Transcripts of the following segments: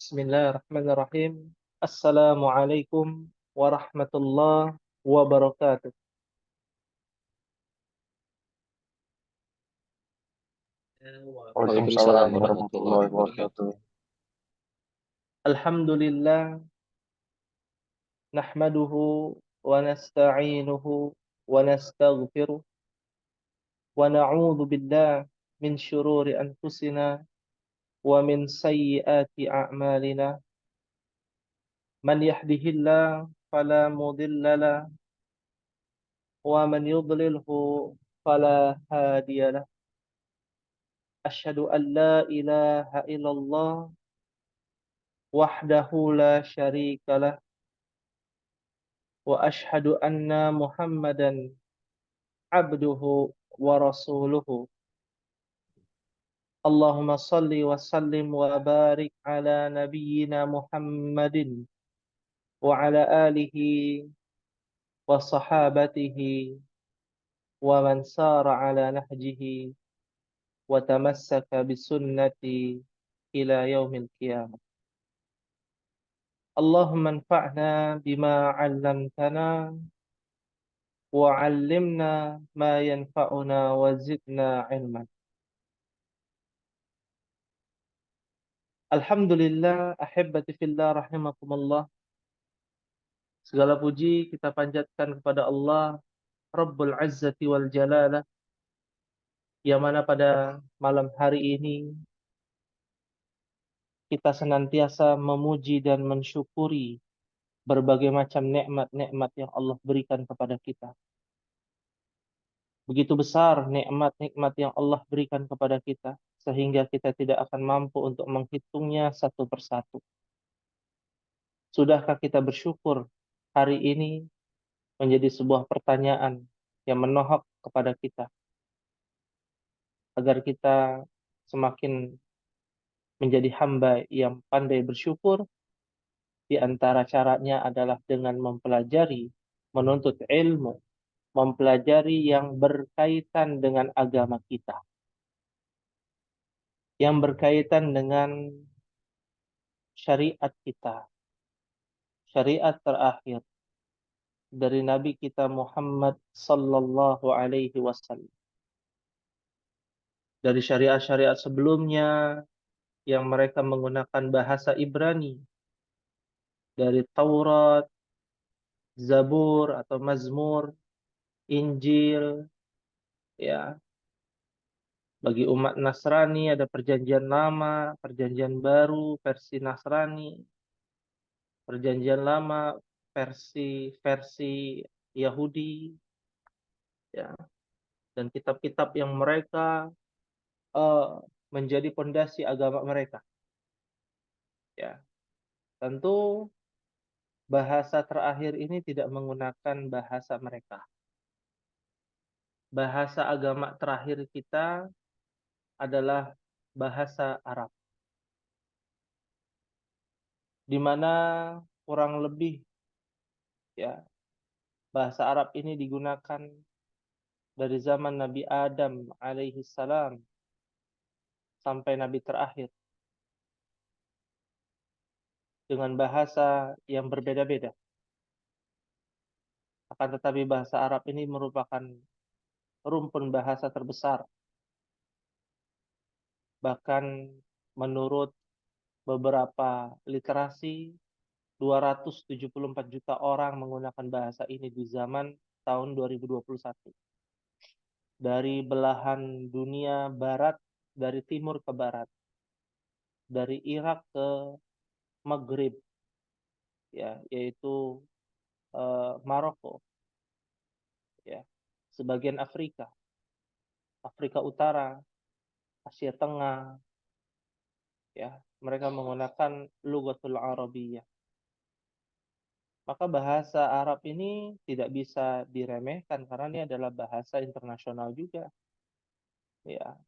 Bismillahirrahmanirrahim. Assalamualaikum warahmatullahi wabarakatuh. Waalaikumsalam Waalaikumsalam warahmatullahi warahmatullahi wabarakatuh. wabarakatuh. Alhamdulillah, nahmaduhu wa nasta'inuhu wa nastaghfiruh wa na'udzu billah min syururi anfusina wa min sayyiati a'malina. Man yahdihillahu fala mudilla lahu wa man yudlilhu fala hadiyalah. Asyhadu an la ilaha illallah wahdahu la syarikalah wa asyhadu anna Muhammadan abduhu wa rasuluhu. Allahumma salli wa sallim wa barik ala nabiyyina Muhammadin wa ala alihi wa sahabatihi wa man sara ala nahjihi wa tamassaka bisunnati ila yaumil qiyamah. Allahumma anfa'na bima 'allamtana wa 'allimna ma yanfa'una wa zidna 'ilman. Alhamdulillah, ahibbati fillah rahimakumullah. Segala puji kita panjatkan kepada Allah Rabbul Izzati wal Jalalah, yang mana pada malam hari ini kita senantiasa memuji dan mensyukuri berbagai macam nikmat-nikmat yang Allah berikan kepada kita. Begitu besar nikmat-nikmat yang Allah berikan kepada kita, sehingga kita tidak akan mampu untuk menghitungnya satu persatu. Sudahkah kita bersyukur hari ini menjadi sebuah pertanyaan yang menohok kepada kita, agar kita semakin menjadi hamba yang pandai bersyukur. Di antara caranya adalah dengan mempelajari, menuntut ilmu, mempelajari yang berkaitan dengan agama kita, yang berkaitan dengan syariat kita, syariat terakhir dari Nabi kita Muhammad sallallahu alaihi wasallam. Dari syariat-syariat sebelumnya yang mereka menggunakan bahasa Ibrani, dari Taurat, Zabur atau Mazmur, Injil, ya. Bagi umat Nasrani ada Perjanjian Lama, Perjanjian Baru, versi Nasrani, Perjanjian Lama, versi Yahudi, ya. Dan kitab-kitab yang mereka menjadi pondasi agama mereka, ya. Tentu bahasa terakhir ini tidak menggunakan bahasa mereka. Bahasa agama terakhir kita adalah bahasa Arab, di mana kurang lebih, ya, bahasa Arab ini digunakan dari zaman Nabi Adam alaihi salam sampai Nabi terakhir, dengan bahasa yang berbeda-beda. Akan tetapi bahasa Arab ini merupakan rumpun bahasa terbesar. Bahkan menurut beberapa literasi, 274 juta orang menggunakan bahasa ini di zaman tahun 2021. Dari belahan dunia barat, dari timur ke barat, dari Irak ke Maghrib, ya, yaitu Maroko, ya, sebagian Afrika, Afrika Utara, Asia Tengah, ya, mereka menggunakan Lughatul Arabiyyah. Maka bahasa Arab ini tidak bisa diremehkan karena ini adalah bahasa internasional juga, ya.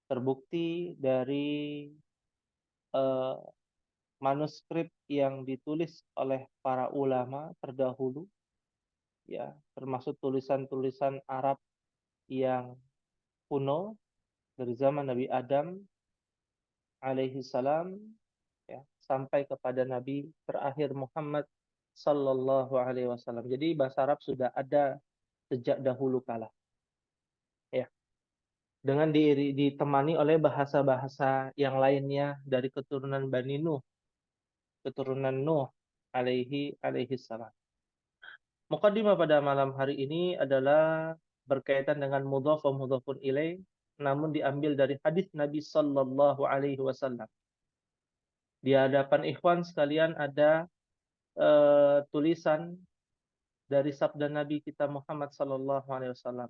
Terbukti dari manuskrip yang ditulis oleh para ulama terdahulu, ya, termasuk tulisan-tulisan Arab yang kuno dari zaman Nabi Adam alaihi salam, ya, sampai kepada Nabi terakhir Muhammad sallallahu alaihi wasallam. Jadi bahasa Arab sudah ada sejak dahulu kala. Ya. Dengan ditemani oleh bahasa-bahasa yang lainnya dari keturunan Bani Nuh, keturunan Nuh alaihi salam. Muqaddimah pada malam hari ini adalah berkaitan dengan mudhaf wa mudhafun ilaih, namun diambil dari hadis Nabi sallallahu alaihi wasallam. Di hadapan ikhwan sekalian ada tulisan dari sabda Nabi kita Muhammad sallallahu alaihi wasallam.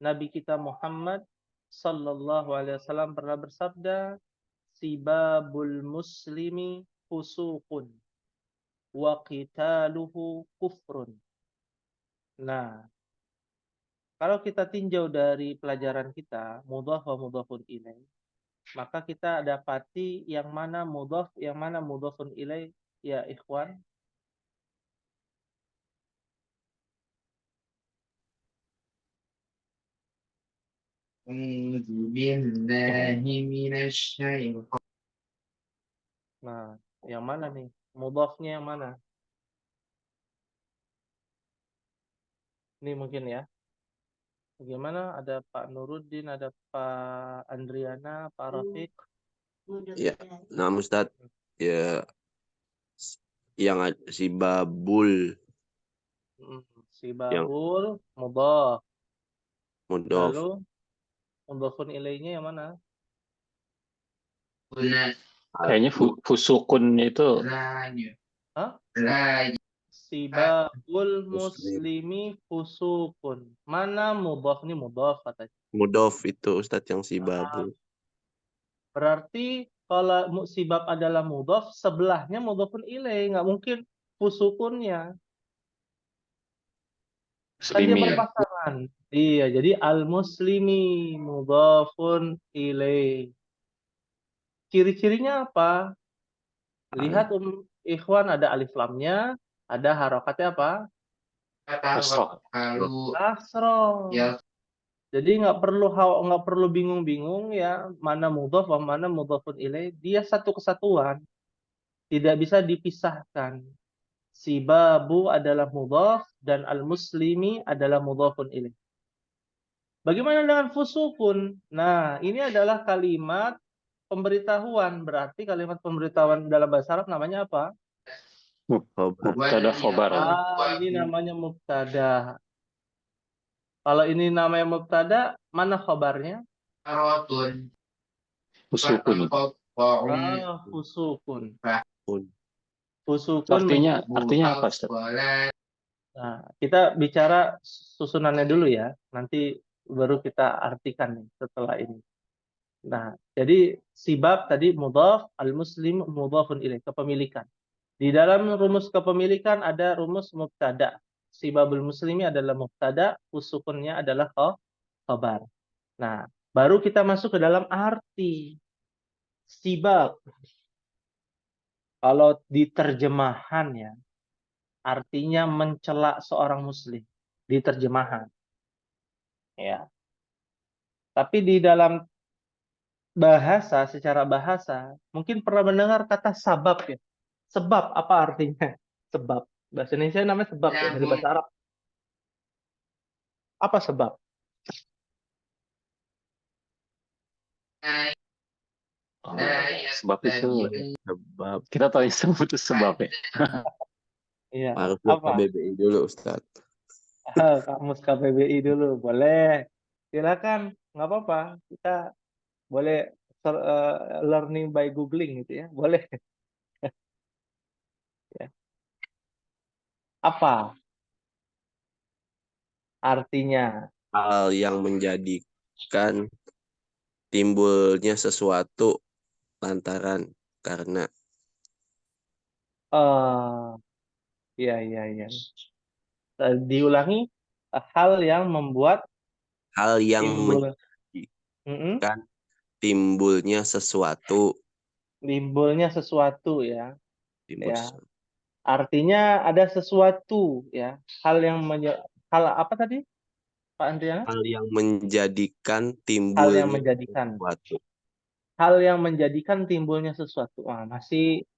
Nabi kita Muhammad sallallahu alaihi wasallam pernah bersabda, "Sibabul muslimi fusuqun wa qitaluhu kufrun." Nah, kalau kita tinjau dari pelajaran kita, mudhaf wa mudhafun ilaih, maka kita dapati yang mana mudhaf, yang mana mudhafun ilaih, ya ikhwan. Nah, yang mana nih? Mudhafnya yang mana? Ini mungkin ya. Bagaimana? Ada Pak Nuruddin, ada Pak Andriana, Pak Rafiq. Ya, nah Ustaz, ya yang si Babul Sibabul mudhaf. mudhaf. Lalu mudhafun ilaihnya yang mana? Kayaknya fusukun itu. Hah? Sibabul muslimi fusukun. Mana mudhaf? Ini mudhaf katanya. Mudhaf itu Ustaz yang si Babul. Berarti kalau sibab adalah mudhaf, sebelahnya mudhafun ilaih, nggak mungkin fusukunnya. Kan dia berpasangan. Iya, jadi al-muslimi mudhafun ilaih. Ciri-cirinya apa? Lihat ikhwan, ada alif lamnya, ada harokatnya apa? Kasroh. Jadi nggak perlu bingung-bingung ya, mana mudhaf mana mudhafun ilaih. Dia satu kesatuan, tidak bisa dipisahkan. Sibabu adalah mudhaf dan al-muslimi adalah mudhafun ilaih. Bagaimana dengan fusukun? Nah, ini adalah kalimat pemberitahuan. Berarti kalimat pemberitahuan dalam bahasa Arab namanya apa? Mubtada khobar. Ini namanya mubtada. Kalau ini namanya mubtada, mana khobarnya? Fusukun. Fusukun. Artinya apa, Ustaz? Nah, kita bicara susunannya dulu ya. Nanti baru kita artikan nih setelah ini. Nah, jadi sibab tadi mudhaf, al-muslim mudhafun ilaih, kepemilikan. Di dalam rumus kepemilikan ada rumus mubtada. Sibabul muslimi adalah mubtada, usukunnya adalah khabar. Nah, baru kita masuk ke dalam arti. Sibab. Kalau di terjemahan ya, artinya mencela seorang muslim. Di terjemahan. Ya. Tapi di dalam bahasa, secara bahasa, mungkin pernah mendengar kata sabab ya. Sebab apa artinya? Sebab. Bahasa Indonesia namanya sebab ya, dari bahasa Arab. Apa sebab? Sebab itu. Sebab. Kita tahu yang sebab itu sebab ya. Iya. Harus Apa? KBBI dulu Ustaz. Kamus KBBI dulu, boleh. Silakan, nggak apa-apa. Kita boleh learning by googling gitu ya, boleh. Ya. Apa artinya? Hal yang menjadikan timbulnya sesuatu lantaran karena. Iya, iya, iya. Diulangi, hal yang membuat Hal yang menjadikan timbulnya sesuatu. Timbulnya sesuatu ya. Timbul Ya. sesuatu. Artinya ada sesuatu ya. Hal apa tadi, Pak Andriana? Hal yang menjadikan Hal timbulnya yang menjadikan. sesuatu. Hal yang menjadikan timbulnya sesuatu. Masih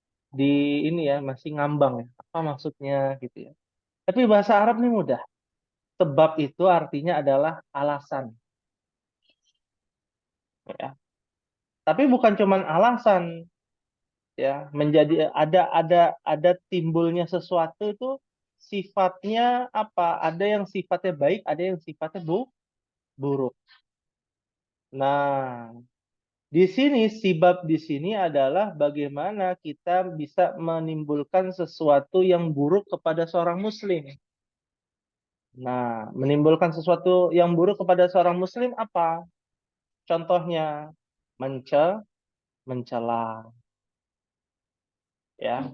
ini ya, masih ngambang ya. Apa maksudnya gitu ya. Tapi bahasa Arab ini mudah. Sebab itu artinya adalah alasan. Ya. Tapi bukan cuman alasan ya, menjadi ada timbulnya sesuatu itu sifatnya apa? Ada yang sifatnya baik, ada yang sifatnya buruk. Nah, di sini sebab di sini adalah bagaimana kita bisa menimbulkan sesuatu yang buruk kepada seorang muslim. Nah, menimbulkan sesuatu yang buruk kepada seorang muslim apa? Contohnya mencela ya.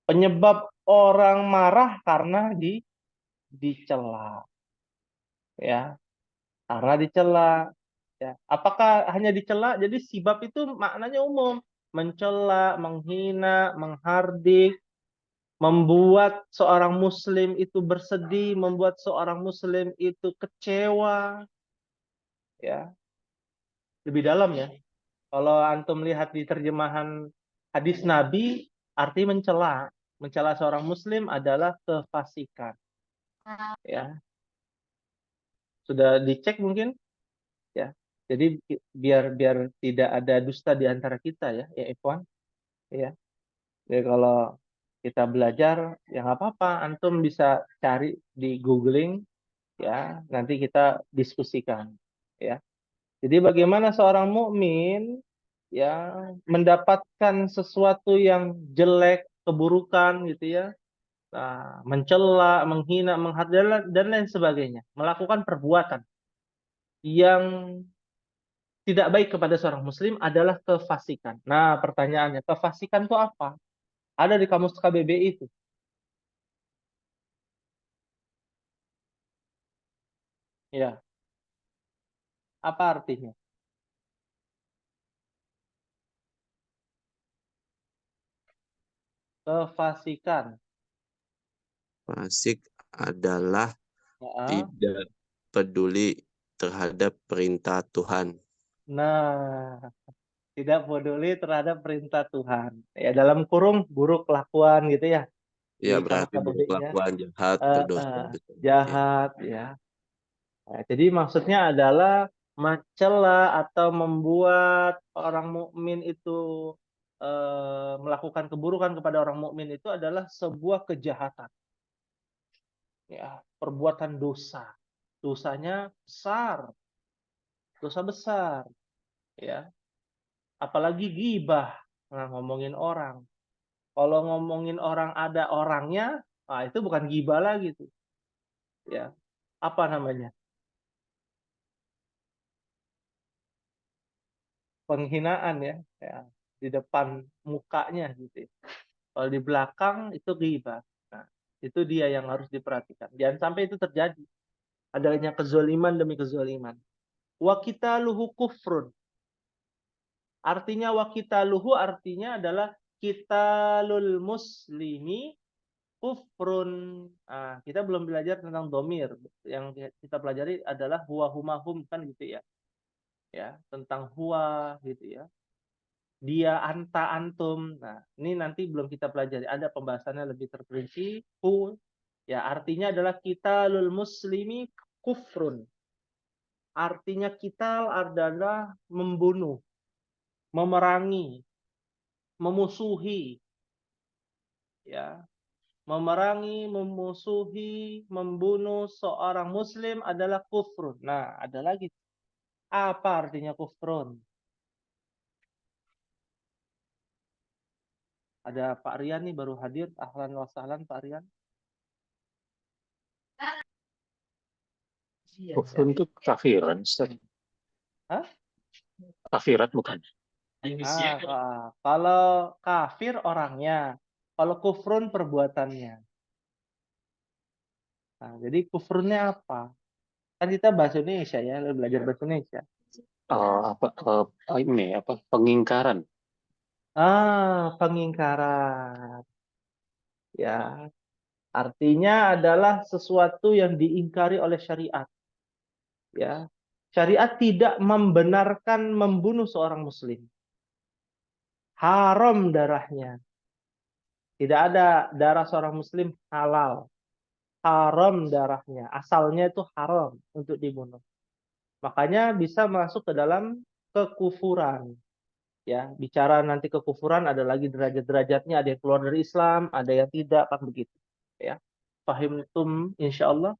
Penyebab orang marah karena dicela ya, karena dicela ya. Apakah hanya dicela? Jadi sebab itu maknanya umum. Mencela, menghina, menghardik, membuat seorang muslim itu bersedih, membuat seorang muslim itu kecewa ya. Lebih dalam ya. Kalau antum lihat di terjemahan hadis Nabi, arti mencela. Mencela seorang muslim adalah kefasikan. Ya, sudah dicek mungkin ya. Jadi biar biar tidak ada dusta di antara kita ya Ikhwan. Ya. Jadi kalau kita belajar ya nggak apa-apa, antum bisa cari di googling ya, nanti kita diskusikan ya. Jadi bagaimana seorang mukmin ya mendapatkan sesuatu yang jelek, keburukan gitu ya. Nah, mencela, menghina, menghardik dan lain sebagainya, melakukan perbuatan yang tidak baik kepada seorang muslim adalah kefasikan. Nah, pertanyaannya, kefasikan itu apa? Ada di kamus KBBI itu. Ya, apa artinya? Kefasikan. Fasik adalah Ya. tidak peduli terhadap perintah Tuhan. Nah, tidak peduli terhadap perintah Tuhan. Ya, dalam kurung buruk kelakuan gitu ya Ya, di kamus berarti KBBI-nya. berkelakuan jahat, berdosa besar. Ya. Jahat ya. Nah, jadi maksudnya adalah mencela atau membuat orang mukmin itu melakukan keburukan kepada orang mukmin itu adalah sebuah kejahatan. Ya, perbuatan dosa. Dosanya besar, dosa besar, ya. Apalagi gibah, nah, ngomongin orang. Kalau ngomongin orang ada orangnya, nah itu bukan gibah lagi tuh, ya. Apa namanya? Penghinaan ya, ya. Di depan mukanya gitu. Ya. Kalau di belakang itu ghibah. Nah, itu dia yang harus diperhatikan. Jangan sampai itu terjadi. Adanya kezoliman demi kezoliman. Wa qitaluhu kufrun. Artinya wa qitaluhu artinya adalah qitalul muslimi kufrun. Nah, kita belum belajar tentang domir. Yang kita pelajari adalah huwa humahum kan gitu ya. Ya, tentang huwa gitu ya. Dia anta antum. Nah, ini nanti belum kita pelajari. Ada pembahasannya lebih terperinci. Hu, ya artinya adalah kita lul muslimi kufrun. Artinya kita adalah membunuh, memerangi, memusuhi, ya, memerangi, memusuhi, membunuh seorang muslim adalah kufrun. Nah, ada lagi. Apa artinya kufrun? Ada Pak Rian nih baru hadir. Ahlan wa sahlan Pak Rian. Kufur itu kafiran, Ustaz. Hah? Kafirat bukan? Kalau kafir orangnya, kalau kufrun perbuatannya. Nah, jadi kufrunnya apa? Kan kita bahasa Indonesia ya, belajar bahasa Indonesia. Ini apa? Pengingkaran. Pengingkaran. Ya, artinya adalah sesuatu yang diingkari oleh syariat. Ya, syariat tidak membenarkan membunuh seorang muslim. Haram darahnya. Tidak ada darah seorang muslim halal. Haram darahnya. Asalnya itu haram untuk dibunuh. Makanya bisa masuk ke dalam kekufuran. Ya, bicara nanti kekufuran ada lagi derajat-derajatnya, ada yang keluar dari Islam, ada yang tidak, kan begitu. Ya. Fahimtum insyaallah.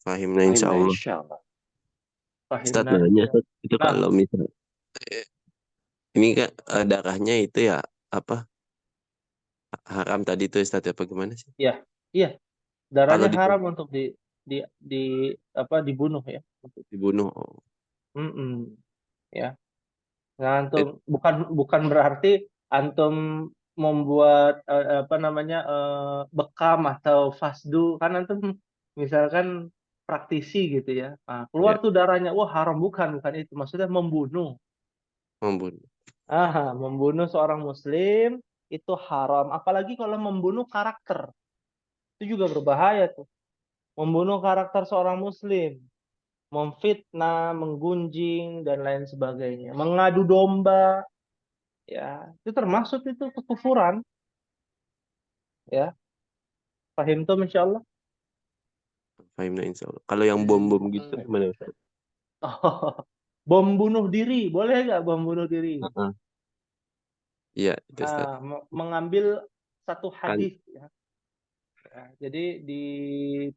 Fahimna insya Allah. Ustaz Fahimna nanya, insya. itu Nah, kalau misalnya ini kan darahnya itu ya apa haram tadi tuh Ustaz apa gimana sih? iya, iya. Kalau Darahnya haram untuk di apa dibunuh ya. dibunuh, oh, Mm-mm, ya. Nah, it- antum bukan berarti antum membuat apa namanya bekam atau fasdu kan antum misalkan praktisi gitu ya. Nah, ya, keluar tuh darahnya, wah haram bukan itu. Maksudnya membunuh. membunuh. Membunuh seorang muslim itu haram, apalagi kalau membunuh karakter. Itu juga berbahaya tuh. Membunuh karakter seorang muslim, memfitnah, menggunjing dan lain sebagainya, mengadu domba, ya itu termasuk itu kekufuran, ya. Paham tuh insyaallah. Fahimna insya Allah. Kalau yang bom-bom gitu gimana Ustaz? Oh, bom bunuh diri, boleh nggak bom bunuh diri? Heeh. Iya, itu Ustaz. Mengambil satu Kan hadis, ya. Ya, jadi di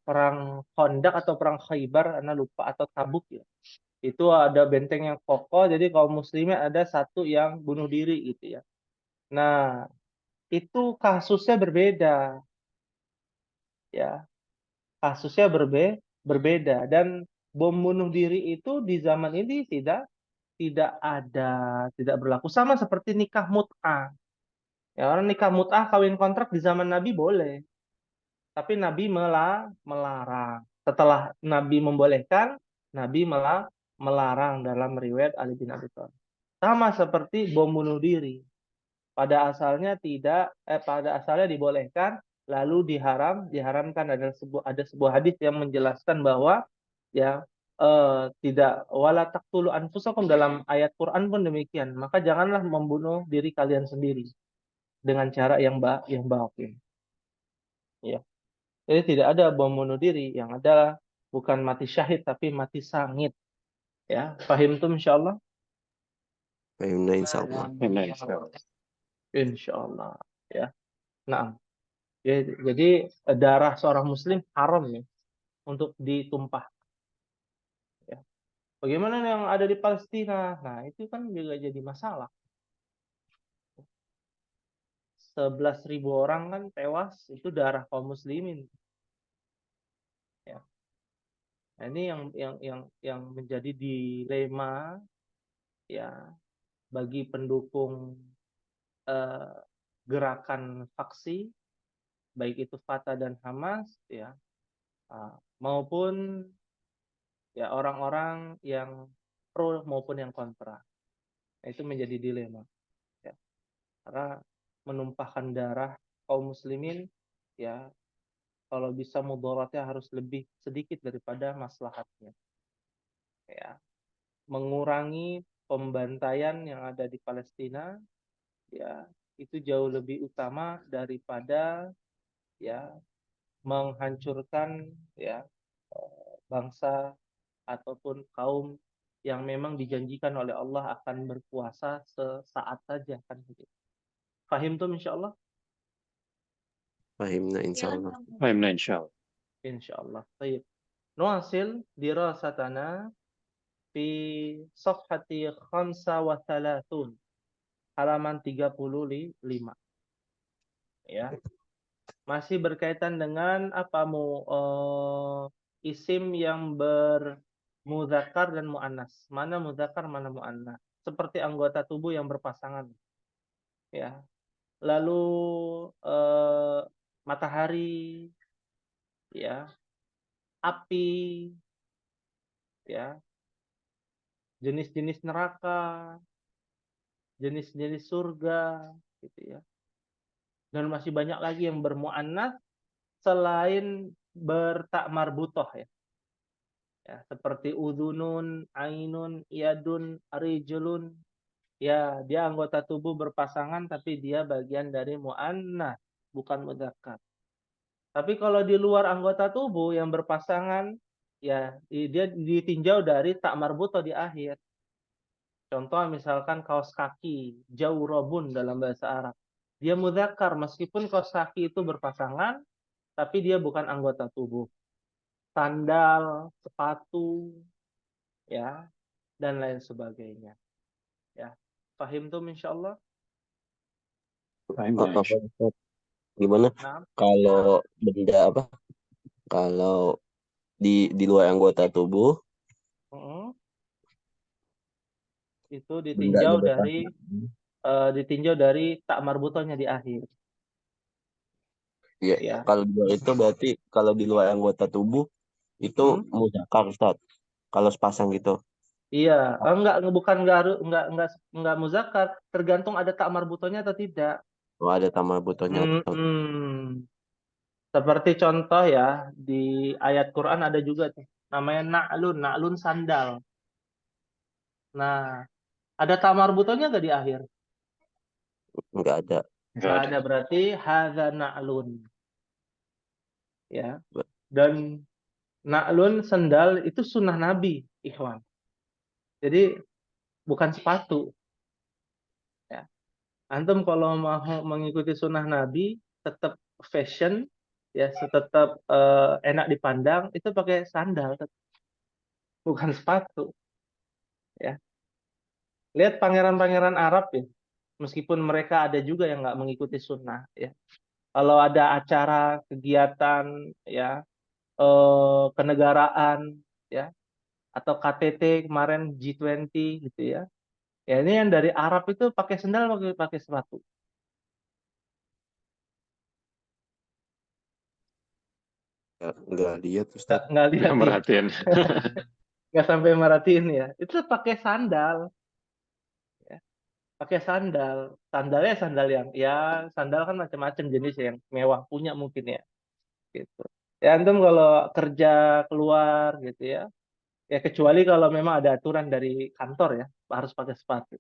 perang Khandaq atau perang Khaybar, Anda lupa, atau Tabuk ya. Itu ada benteng yang kokoh, jadi kaum muslimin ada satu yang bunuh diri gitu ya. Nah, itu kasusnya berbeda ya. Kasusnya berbeda dan bom bunuh diri itu di zaman ini tidak ada, tidak berlaku, sama seperti nikah mut'ah. Ya, orang nikah mut'ah kawin kontrak di zaman Nabi boleh. Tapi Nabi melarang. Setelah Nabi membolehkan, Nabi melarang dalam riwayat Ali bin Abi Thalib. Sama seperti bom bunuh diri. Pada asalnya dibolehkan, lalu diharamkan. Ada sebuah hadis yang menjelaskan bahwa ya tidak wala taqtulu anfusakum, dalam ayat Quran pun demikian. Maka janganlah membunuh diri kalian sendiri dengan cara yang batil. Ya. Jadi tidak ada bom bunuh diri, yang ada bukan mati syahid tapi mati sangit. Ya, paham tuh insyaallah. fahimna insya Allah. Insyaallah. Ya. Nah, jadi darah seorang muslim haram ya untuk ditumpah. Ya. Bagaimana yang ada di Palestina? Nah, itu kan juga jadi masalah. 11.000 orang kan tewas, itu darah kaum muslimin. Ya. Nah, ini yang menjadi dilema ya bagi pendukung eh, gerakan faksi, baik itu Fatah dan Hamas, ya, maupun ya orang-orang yang pro maupun yang kontra. Nah, itu menjadi dilema, ya, karena menumpahkan darah kaum muslimin, ya, kalau bisa mudaratnya harus lebih sedikit daripada maslahatnya, ya, mengurangi pembantaian yang ada di Palestina, ya, itu jauh lebih utama daripada ya menghancurkan ya bangsa ataupun kaum yang memang dijanjikan oleh Allah akan berpuasa sesaat saja kan begitu. Fahim tuh insyaallah. Fahimna insya Allah. Fahimna insyaallah. Insyaallah. Baik. Nuasil dirasatana fi safhati 35 halaman 35 ya. Masih berkaitan dengan apa isim yang bermuzakkar dan muannas. Mana muzakkar, mana muannas. Seperti anggota tubuh yang berpasangan. Ya. Lalu matahari, ya, api, ya, jenis-jenis neraka, jenis-jenis surga, gitu ya. Dan masih banyak lagi yang bermuannas selain bertak marbutoh ya. Ya, seperti udhunun, ainun, yadun, rijlun, Ya, dia anggota tubuh berpasangan tapi dia bagian dari muannats, bukan mudzakkar. Tapi kalau di luar anggota tubuh yang berpasangan, ya dia ditinjau dari tak marbuto di akhir. Contoh misalkan kaos kaki, jawrabun dalam bahasa Arab. Dia mudzakkar meskipun kaos kaki itu berpasangan, tapi dia bukan anggota tubuh. Sandal, sepatu, ya, dan lain sebagainya. Ya, paham tuh insyaallah. Paham ya, Apa Insya. Ustaz? Gimana Nah, kalau benda apa? Kalau di luar anggota tubuh, mm, itu bendanya ditinjau dari tak marbutonya di akhir. ya, Ya, kalau di luar itu berarti kalau di luar anggota tubuh itu hmm? muzakkar Ustaz. Kalau sepasang gitu. Iya, bukan enggak muzakkar, tergantung ada tak marbutonya atau tidak. Oh, ada tambah butonnya atau Hmm. Seperti contoh ya, di ayat Quran ada juga tuh, namanya na'lun, na'lun sandal. Nah, ada tak marbutonya nggak di akhir? nggak ada. Nggak Nggak ada. ada, berarti hadza na'lun. Ya, dan na'lun sandal itu sunnah Nabi, ikhwan. Jadi bukan sepatu. Ya. Antum kalau mau mengikuti sunnah Nabi, tetap fashion, ya, tetap enak dipandang, itu pakai sandal, bukan sepatu. Ya. Lihat pangeran-pangeran Arab ya, meskipun mereka ada juga yang nggak mengikuti sunnah. Ya. Kalau ada acara, kegiatan, ya, kenegaraan, ya, atau KTT kemarin G20 gitu ya. Ya ini yang dari Arab itu pakai sandal, pakai sepatu. Nggak lihat Nggak, Ustaz. nggak Nggak lihat ya. merhatiin. Nggak sampai merhatiin ya. Itu pakai sandal. Ya. Pakai sandal. Sandalnya sandal yang, ya sandal kan macam-macam jenis yang mewah punya mungkin ya. Gitu. Ya antum kalau kerja keluar gitu ya. Ya kecuali kalau memang ada aturan dari kantor ya, harus pakai sepatu.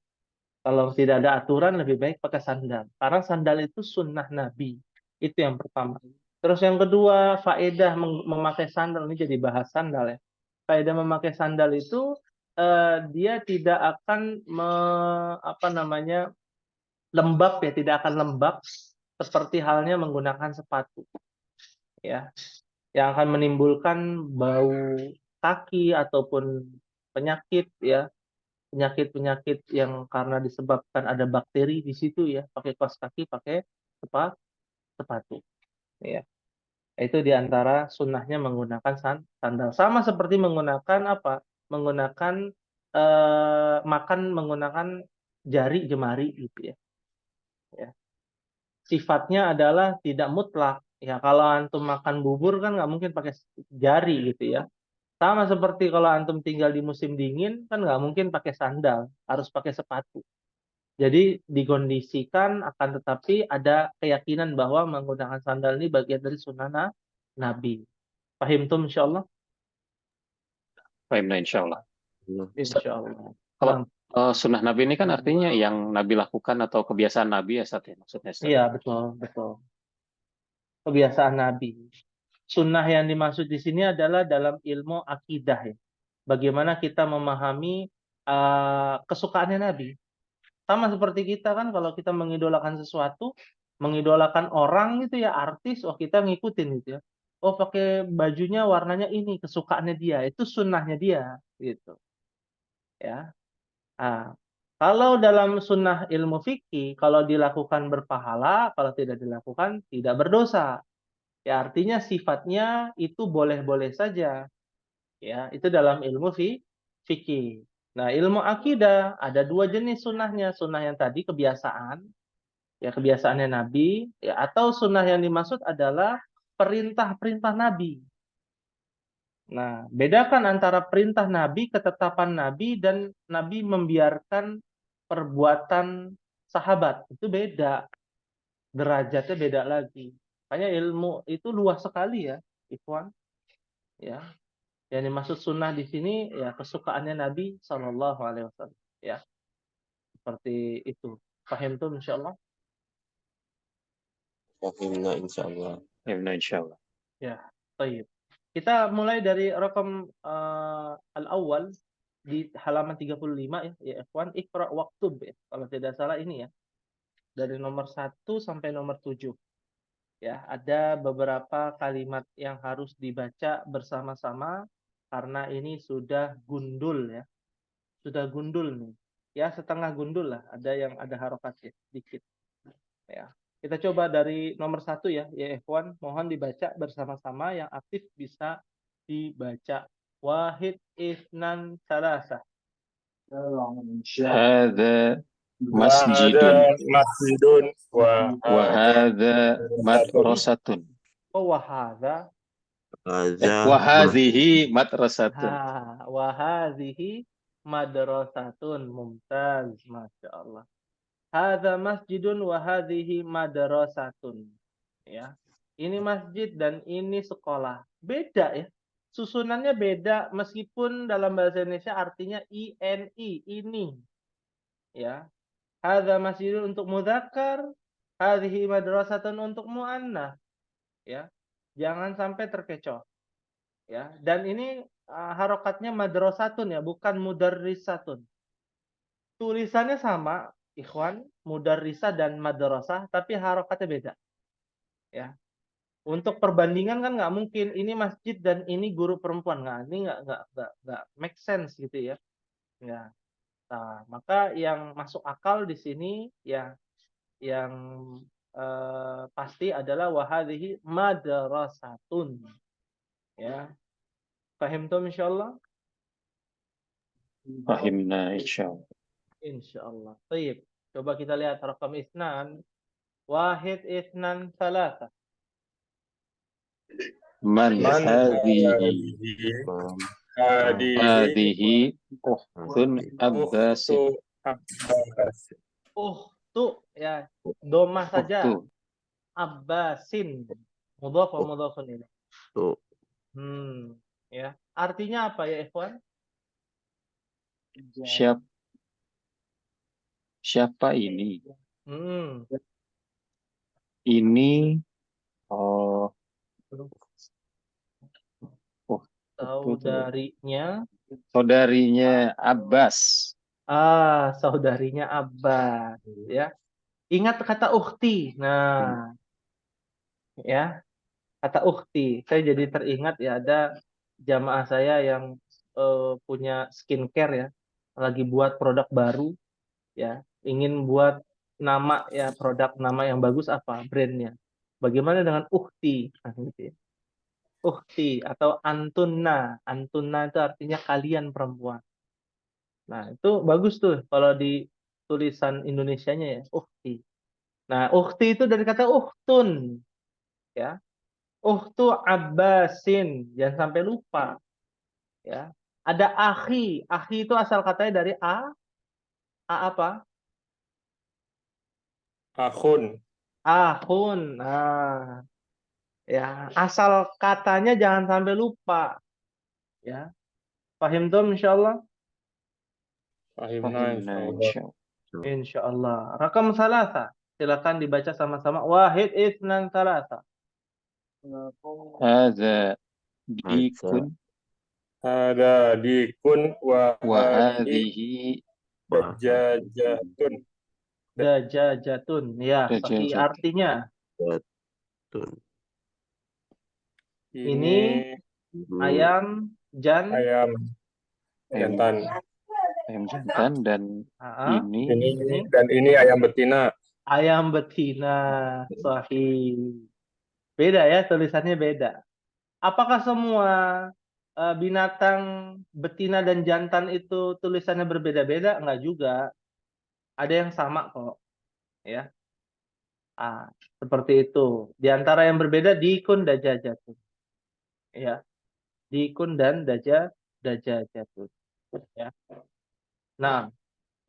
Kalau tidak ada aturan lebih baik pakai sandal. Karena sandal itu sunnah Nabi. Itu yang pertama. Terus yang kedua, faedah memakai sandal ini jadi bahas sandal ya. Faedah memakai sandal itu dia tidak akan apa namanya lembab ya, tidak akan lembab seperti halnya menggunakan sepatu ya, yang akan menimbulkan bau kaki ataupun penyakit ya, penyakit-penyakit yang karena disebabkan ada bakteri di situ ya, pakai kaos kaki, pakai sepatu ya. Itu diantara sunnahnya menggunakan sandal. Sama seperti menggunakan apa? Menggunakan makan menggunakan jari jemari gitu ya. Ya. Sifatnya adalah tidak mutlak. Ya kalau antum makan bubur kan nggak mungkin pakai jari gitu ya. Sama seperti kalau antum tinggal di musim dingin kan nggak mungkin pakai sandal, harus pakai sepatu. Jadi dikondisikan akan tetapi ada keyakinan bahwa menggunakan sandal ini bagian dari sunnah Nabi. Paham tuh insyaallah? Paham, nah, insya Allah. Ustaz, Insyaallah. kalau Nah, sunnah Nabi ini kan artinya yang Nabi lakukan atau kebiasaan Nabi ya, Ustaz, ya, maksudnya, Ustaz. iya betul, betul. Kebiasaan Nabi. Sunnah yang dimaksud di sini adalah dalam ilmu akidah ya. Bagaimana kita memahami kesukaannya Nabi. Sama seperti kita kan kalau kita mengidolakan sesuatu, mengidolakan orang gitu ya, artis, oh kita ngikutin gitu ya. Oh pakai bajunya warnanya ini, kesukaannya dia, itu sunnahnya dia gitu ya. Nah, kalau dalam sunnah ilmu fikih, kalau dilakukan berpahala, kalau tidak dilakukan tidak berdosa. Ya artinya sifatnya itu boleh-boleh saja. Ya, itu dalam ilmu fikih. Nah, ilmu akidah ada dua jenis sunnahnya. Sunnah yang tadi kebiasaan, ya kebiasaannya Nabi, ya atau sunnah yang dimaksud adalah perintah-perintah Nabi. Nah, bedakan antara perintah Nabi, ketetapan Nabi, dan Nabi membiarkan perbuatan sahabat. Itu beda. Derajatnya beda lagi. Makanya ilmu itu luas sekali ya, Ikhwan. Ya, yang dimaksud sunnah di sini ya kesukaannya Nabi Shallallahu Alaihi Wasallam. Ya, seperti itu. Paham tuh insyaallah? Fahimna insyaallah. Ya, insyaallah. Ya, baik. Kita mulai dari rakam al-awwal di halaman 35 ya ikhwan, Iqra waktub ya. Kalau tidak salah ini ya. Dari nomor 1 sampai nomor 7. Ya, ada beberapa kalimat yang harus dibaca bersama-sama karena ini sudah gundul ya. Sudah gundul nih. Ya, setengah gundul lah. Ada yang ada harokatnya dikit. Ya. Kita coba dari nomor 1 ya, ya ikhwan, mohon dibaca bersama-sama, yang aktif bisa dibaca. Wahid, isnan, salasah. Hadza masjidun masjidun wa hadza madrasatun. Oh, wahadha. Wa hadhihi madrasatun. Wahadhihi madrasatun. Mumtaz, Masya Allah. Hadza masjidun wa hadhihi madrasatun. Ya. Ini masjid dan ini sekolah. Beda ya. Susunannya beda meskipun dalam bahasa Indonesia artinya ini, ini. Ya. Hadza masjidun untuk mudzakkar, hadhihi madrasatun untuk muannats. Ya. Jangan sampai terkecoh. Ya. Dan ini harokatnya madrasatun ya, bukan mudarrisatun. Tulisannya sama, ikhwan, mudarrisah dan madrasah, tapi harokatnya beda. Ya. Untuk perbandingan kan nggak mungkin ini masjid dan ini guru perempuan. Nah, ini nggak make sense gitu ya. Ya. Nah, maka yang masuk akal di sini ya yang pasti adalah wahadhihi madrasatun. Ya. Paham tuh insyaallah? Fahimna insyaallah. Insyaallah. Baik. Coba kita lihat rakam isnan. Wahid, isnan, salasa. Man hadhihi hadhihi ukhtun Abbasin. Tuh ya, domah saja. Ukhtu. Abbasin. Mudhaf wa mudhafun ilaih. Tuh. Ya. Artinya apa ya, ikhwan? Siapa ini? Hmm. Ini saudarinya Abbas. Saudarinya Abbas ya. Ingat kata ukhti. Nah, ya. Kata ukhti. Saya jadi teringat ya ada jamaah saya yang punya skincare ya. Lagi buat produk baru ya. Ingin buat nama ya, produk nama yang bagus apa brandnya. Bagaimana dengan ukhti? Nah, gitu ya. Ukhti atau antunna. Antunna itu artinya kalian perempuan. Nah, itu bagus tuh kalau di tulisan Indonesianya ya, ukhti. Nah, ukhti itu dari kata ukhtun. Ya. Ukhtu Abbasin. Jangan sampai lupa. Ya. Ada akhi. Akhi itu asal katanya dari A. A apa? Akhun. Ahun. Nah, ya, asal katanya jangan sampai lupa. Ya. Paham tuh insyaallah? Fahimna insyaallah. Insyaallah. Rakam salasa. Silakan dibaca sama-sama. Wahid, isnan, salasa. Hadza dikun Ada dikun wa wa hadhihi dajajatun. Dajajatun. Ya, sahih dajajatun. artinya. Tun. Ini ayam ayam jantan. Ayam jantan dan ini ayam betina. Ayam betina. Sahih. Beda ya, tulisannya beda. Apakah semua binatang betina dan jantan itu tulisannya berbeda-beda? Enggak juga. Ada yang sama kok. Ya. Seperti itu. Di antara yang berbeda dikun dajajatun. Ya. Dikun dan dajajatun. Ya. Nah,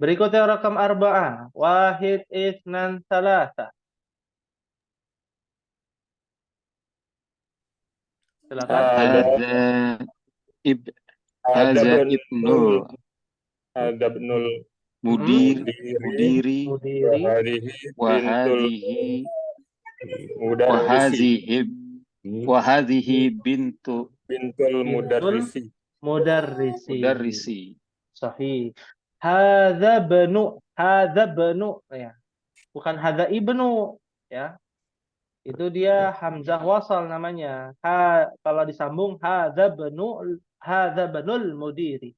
berikutnya rakam arba'ah. Wahid, isnan, salasa. Silakan. Ada ibnul mudir, Mudiri. mudiri, Wahadihi bintul wahadhihi mudarrisi. wahadhihi bintu Bintul mudarrisi. mudarrisi. mudarrisi. Sahih. Hadza benu ya. Bukan hadza ibnu ya. Itu dia hamzah wasal namanya. Kalau disambung hadza benul mudiri.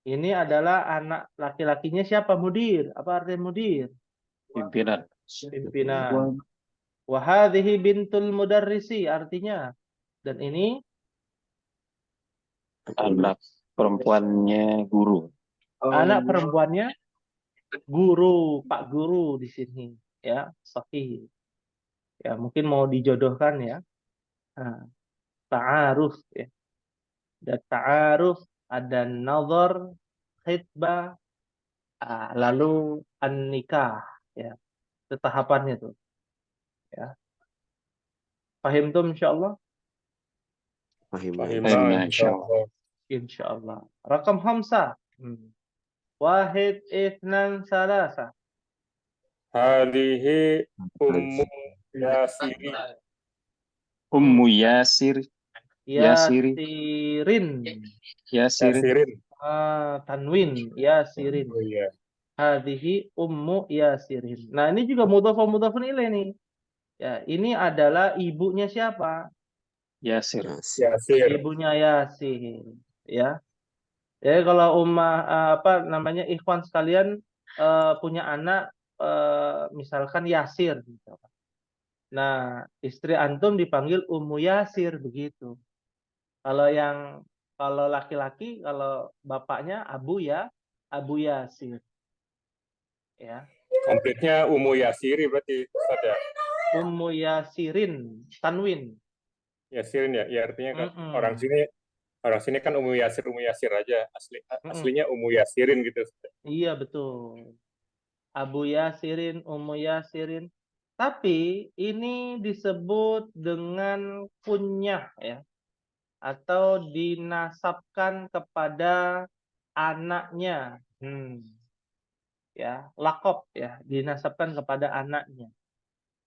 Ini adalah anak laki-lakinya siapa? Mudir. Apa artinya mudir? Pimpinan. Pimpinan. Wa hadhihi bintul mudarrisi artinya. Dan ini Anak perempuannya guru. anak perempuannya guru, Pak Guru di sini ya, sahih. Ya, mungkin mau dijodohkan ya. Nah, ta'aruf ya. Ada ta'aruf, ada nazar, khitbah, lalu an-nikah ya. Itu tahapannya tuh. Ya. Paham tuh insyaallah? Fahim. Fahimah insyaallah. Insyaallah. Rakam khamsah. Wahid, ithnan, salasa. Hadihi ummu yasiri. Ummu Yasir, Yasiri. Yasirin. Yasirin. Tanwin. Yasirin. Oh iya. Hadihi ummu Yasirin. Nah, ini juga mudhafun ilaih nih. Ya, ini adalah ibunya siapa? Yasir. Yasir. Ibunya Yasir, ya. Jadi kalau ikhwan sekalian punya anak misalkan Yasir misalkan. Nah, istri antum dipanggil Ummu Yasir begitu. Kalau laki-laki, kalau bapaknya Abu Yasir. Ya. Komplitnya Ummu Yasiri berarti Ustaz ya. Ummu Yasirin, tanwin. Yasirin ya. Ya artinya kan orang sini kan Ummu Yasir aja. Aslinya Ummu Yasirin gitu. Iya, betul. Abu Yasirin, Ummu Yasirin. Tapi ini disebut dengan kunyah ya. Atau dinasabkan kepada anaknya. Ya, lakop ya, dinasabkan kepada anaknya.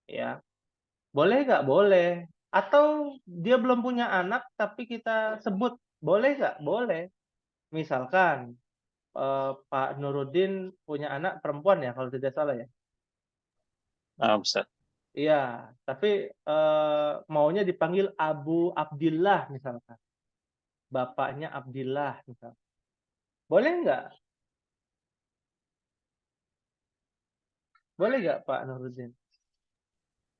Ya. Boleh nggak? Boleh. Atau dia belum punya anak tapi kita sebut. Boleh nggak? Boleh. Misalkan Pak Nuruddin punya anak perempuan ya kalau tidak salah ya. Ustaz. Iya, tapi maunya dipanggil Abu Abdillah misalkan. Bapaknya Abdillah misalkan. Boleh nggak? Boleh nggak Pak Nuruddin?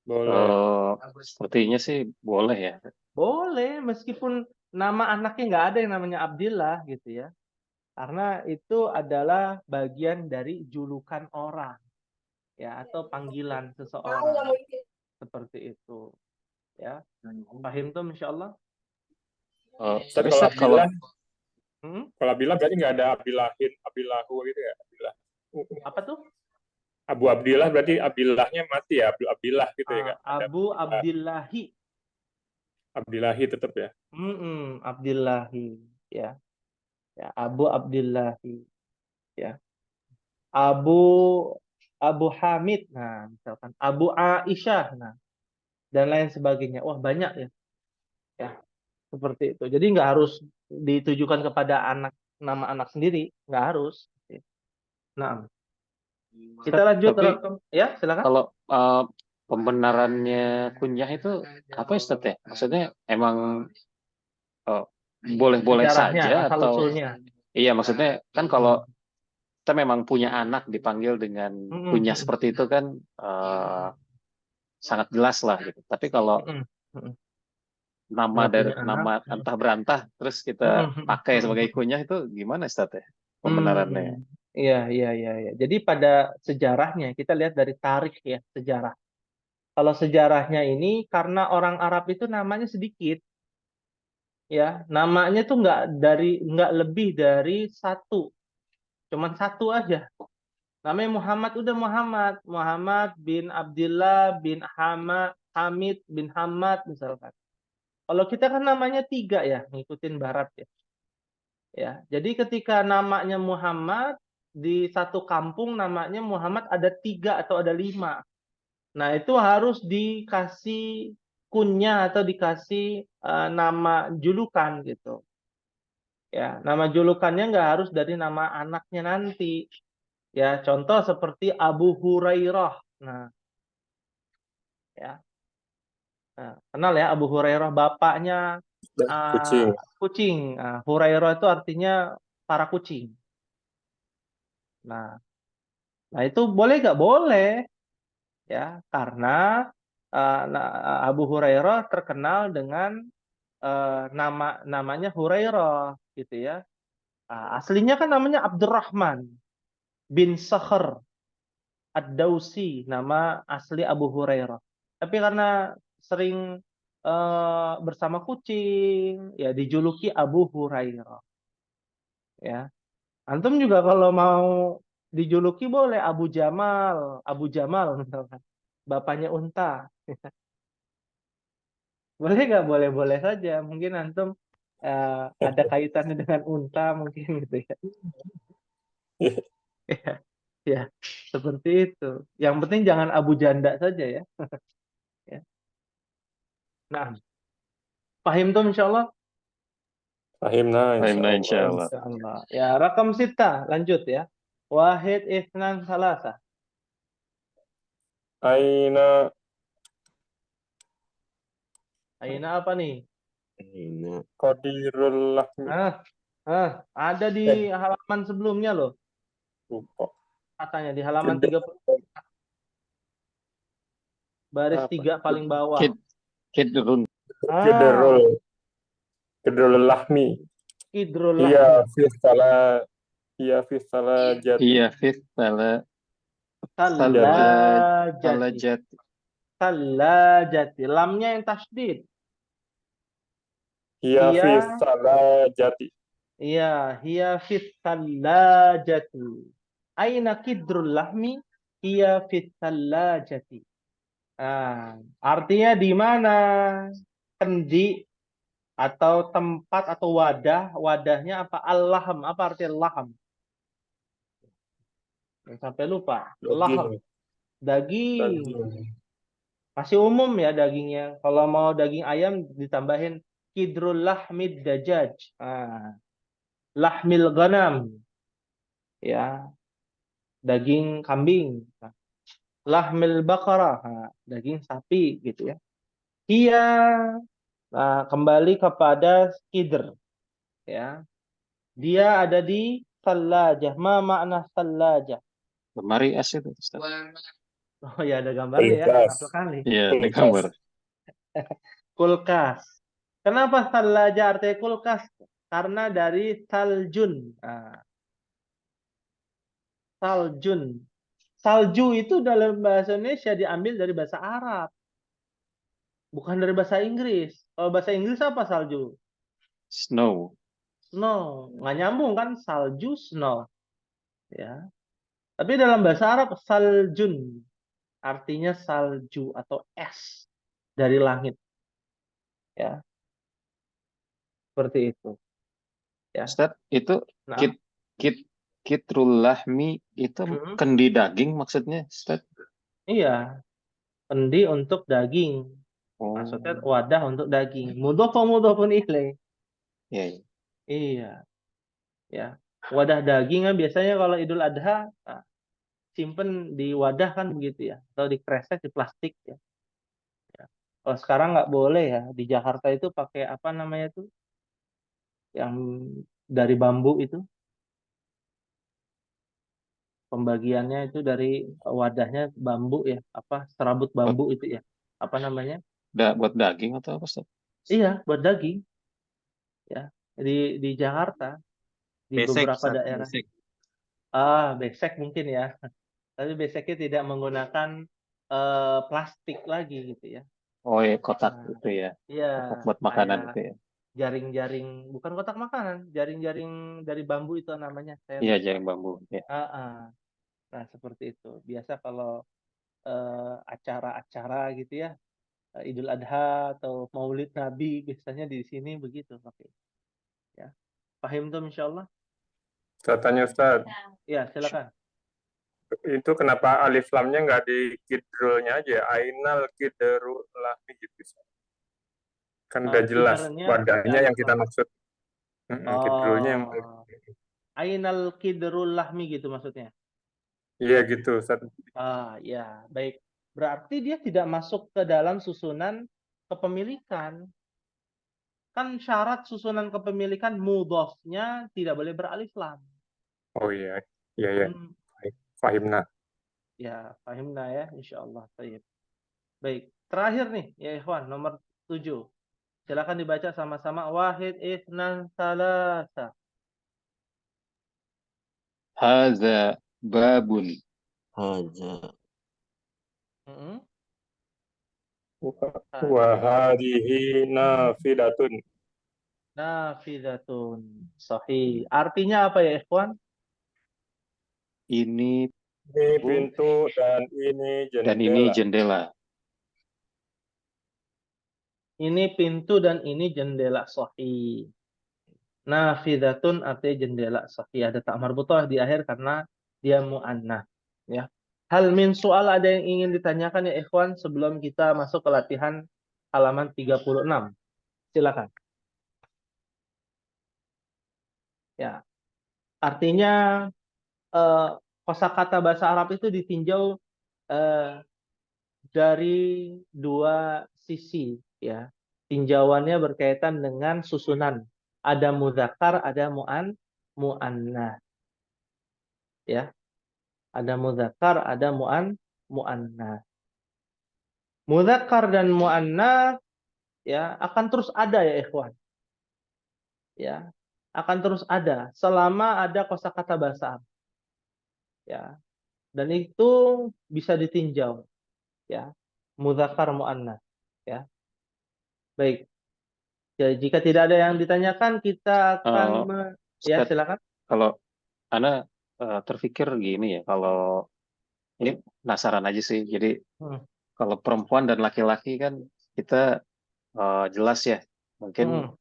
Boleh. Sepertinya sih boleh ya. Boleh, meskipun nama anaknya nggak ada yang namanya Abdillah gitu ya. Karena itu adalah bagian dari julukan orang. Ya, atau panggilan seseorang. Seperti itu. Ya. Paham tuh insyaallah? Tapi Kalau Ustaz, kalau Abdillah berarti nggak ada Abilahin, Abilahu gitu ya. Abilah. Apa tuh? Abu Abdillah berarti Abdillahnya mati ya. Abdillah gitu ya Kak. Abu Abdillahi. Abdillahi tetap ya. Abdillahi ya. Ya, Abu Abdillahi ya. Abu Hamid, nah misalkan Abu Aisyah, nah dan lain sebagainya. Wah, banyak ya. Ya, seperti itu. Jadi nggak harus ditujukan kepada nama anak sendiri, nggak harus. Nah, kita lanjut. Ya, silakan. Kalau pembenarannya kunyah itu apa Ustaz ya? Maksudnya emang boleh-boleh saja atau usulnya. Iya, maksudnya kan kalau kita memang punya anak dipanggil dengan kunyah seperti itu kan sangat jelas lah gitu. Tapi kalau nama entah berantah terus kita pakai sebagai kunyah itu gimana Ustaz ya? Pembenarannya. Iya. Jadi pada sejarahnya kita lihat dari tarikh ya, sejarah. Kalau sejarahnya ini karena orang Arab itu namanya sedikit. Ya, namanya tuh nggak lebih dari satu. Cuman satu aja. Namanya Muhammad, udah Muhammad bin Abdullah bin Hamid bin Hamad misalkan. Kalau kita kan namanya 3 ya, ngikutin barat ya. Ya, jadi ketika namanya Muhammad di satu kampung namanya Muhammad ada 3 atau ada 5. Nah, itu harus dikasih kunya atau dikasih nama julukan gitu. Ya, nama julukannya nggak harus dari nama anaknya nanti. Ya, contoh seperti Abu Hurairah. Nah, ya. Nah, kenal ya Abu Hurairah, bapaknya Kucing. kucing. Hurairah itu artinya para kucing. Nah, itu boleh nggak? Boleh. Ya, karena Abu Hurairah terkenal dengan namanya Hurairah gitu ya. Aslinya kan namanya Abdurrahman bin Sakhr Ad-Dausi, nama asli Abu Hurairah. Tapi karena sering bersama kucing, ya dijuluki Abu Hurairah. Ya, antum juga kalau mau dijuluki boleh Abu Jamal misalkan, bapaknya unta. Boleh nggak? Boleh-boleh saja. Mungkin antum ada kaitannya dengan unta mungkin gitu ya. Ya, ya, seperti itu. Yang penting jangan Abu Janda saja ya. Ya. Nah, paham tuh insya Allah. Fahimna Fahimna insyaallah. insyaallah. Insya Allah. Ya, rakam sita, lanjut ya. Wahid itsnan salasa. Aina Aina apa nih? Ini qadirul lahmi. Ada di halaman sebelumnya loh. Lupa. Katanya di halaman 30. Baris Apa? 3 paling bawah. Kidrun. Qadirul lahmi. Idrul Iya lahmi. fi salah iya fi salah jati. Iya, fit Salajati. salajati. Salajati. Lamnya yang tasdid. Iya fi Iya, salah jati. iya, hiya fit salajati. Aina kidrul lahmi? Hiya fit salajati. Artinya di mana kendi atau tempat atau wadahnya apa? Al-lahm, apa arti laham? Sampai lupa. Lahm, Daging. daging. Daging. Masih umum ya dagingnya. Kalau mau daging ayam ditambahin kidrul lahmid dajaj. Lahmil ghanam. Ya, daging kambing. Lahmil baqarah. Daging sapi gitu ya. Ia kembali kepada kidr. Ya. Dia ada di salajah. Ma makna salajah? Lemari es itu, Ustaz. Oh ya, ada gambarnya ya. Kulkas. Kenapa kali? Iya, di Kulkas. gambar. Kulkas. Kenapa salajah artinya kulkas? Karena dari saljun. Saljun. Salju itu dalam bahasa Indonesia diambil dari bahasa Arab. Bukan dari bahasa Inggris. Kalau bahasa Inggris apa salju? Snow. Snow. Nggak nyambung kan? Salju, snow. Ya. Tapi dalam bahasa Arab, saljun. Artinya salju atau es dari langit. Ya. Seperti itu. Ya. Ustaz, itu Nah. kitrul lahmi itu kendi daging maksudnya, Ustaz? Iya. Kendi untuk daging. Maksudnya wadah untuk daging. Mudhofun ilaih. Iya, iya. Iya. Ya. Wadah daging kan biasanya kalau Idul Adha simpen di wadah kan begitu ya, atau di kresek di plastik ya. Kalau sekarang nggak boleh ya, di Jakarta itu pakai apa namanya itu, yang dari bambu itu, pembagiannya itu dari wadahnya bambu ya, apa serabut bambu itu ya, apa namanya? Buat daging atau apa, Ustaz? Iya, buat daging ya, di Jakarta, di besek, beberapa daerah. besek. Besek mungkin ya, tapi beseknya tidak menggunakan plastik lagi gitu ya. Oh ya, kotak itu ya. Iya, Kotak buat makanan kayak itu ya. jaring-jaring, bukan kotak makanan, jaring-jaring dari bambu itu namanya. Iya, jaring bambu. Ya. Nah, seperti itu. Biasa kalau acara-acara gitu ya, Idul Adha atau Maulid Nabi, biasanya di sini begitu pakai. Ya, paham tuh insya Allah. Saya tanya Ustaz, Ya, silakan. itu kenapa alif lamnya nggak di kidrulnya aja? Ainal kidru lahmi gitu. Ustaz. Kan udah jelas Kidernya pakai wadahnya yang alif kita lam. maksud. Kidrulnya yang Ainal kidrul lahmi gitu maksudnya. iya gitu Ustaz. Ya, baik. Berarti dia tidak masuk ke dalam susunan kepemilikan. Kan syarat susunan kepemilikan mudhofnya tidak boleh beralif lam. Oh iya, iya ya. Fahimna. Ya, fahimna ya, insyaallah. Baik. Baik. Terakhir nih, ya ikhwan, nomor 7. Silakan dibaca sama-sama. Wahid, itsnan, tsalasa. Hadza babun. Haja. Wa hadhihi nafidatun. Nafidatun. Sahih. Artinya apa ya, ikhwan? Ini pintu dan ini jendela. dan ini jendela. Ini pintu dan ini jendela. Sahih. Nafidatun artinya jendela. Sahih. Ada tak marbutah di akhir karena dia mu'annas. Ya. Hal min soal ada yang ingin ditanyakan ya ikhwan sebelum kita masuk ke latihan halaman 36. Silakan. Ya. Artinya kosakata bahasa Arab itu ditinjau dari dua sisi ya. Tinjauannya berkaitan dengan susunan. Ada mudzakkar, ada mu'annas. Ya. Ada mudzakkar, ada mu'annas. Mudzakkar dan mu'annas ya akan terus ada ya ikhwan. Ya, akan terus ada selama ada kosakata bahasa Arab. Ya. Dan itu bisa ditinjau ya. Mudzakkar mu'annas ya. Baik. Ya, jika tidak ada yang ditanyakan kita akan ya Ustaz, silakan. kalau Ana terpikir gini ya, kalau ini penasaran aja sih. Jadi kalau perempuan dan laki-laki kan kita jelas ya, mungkin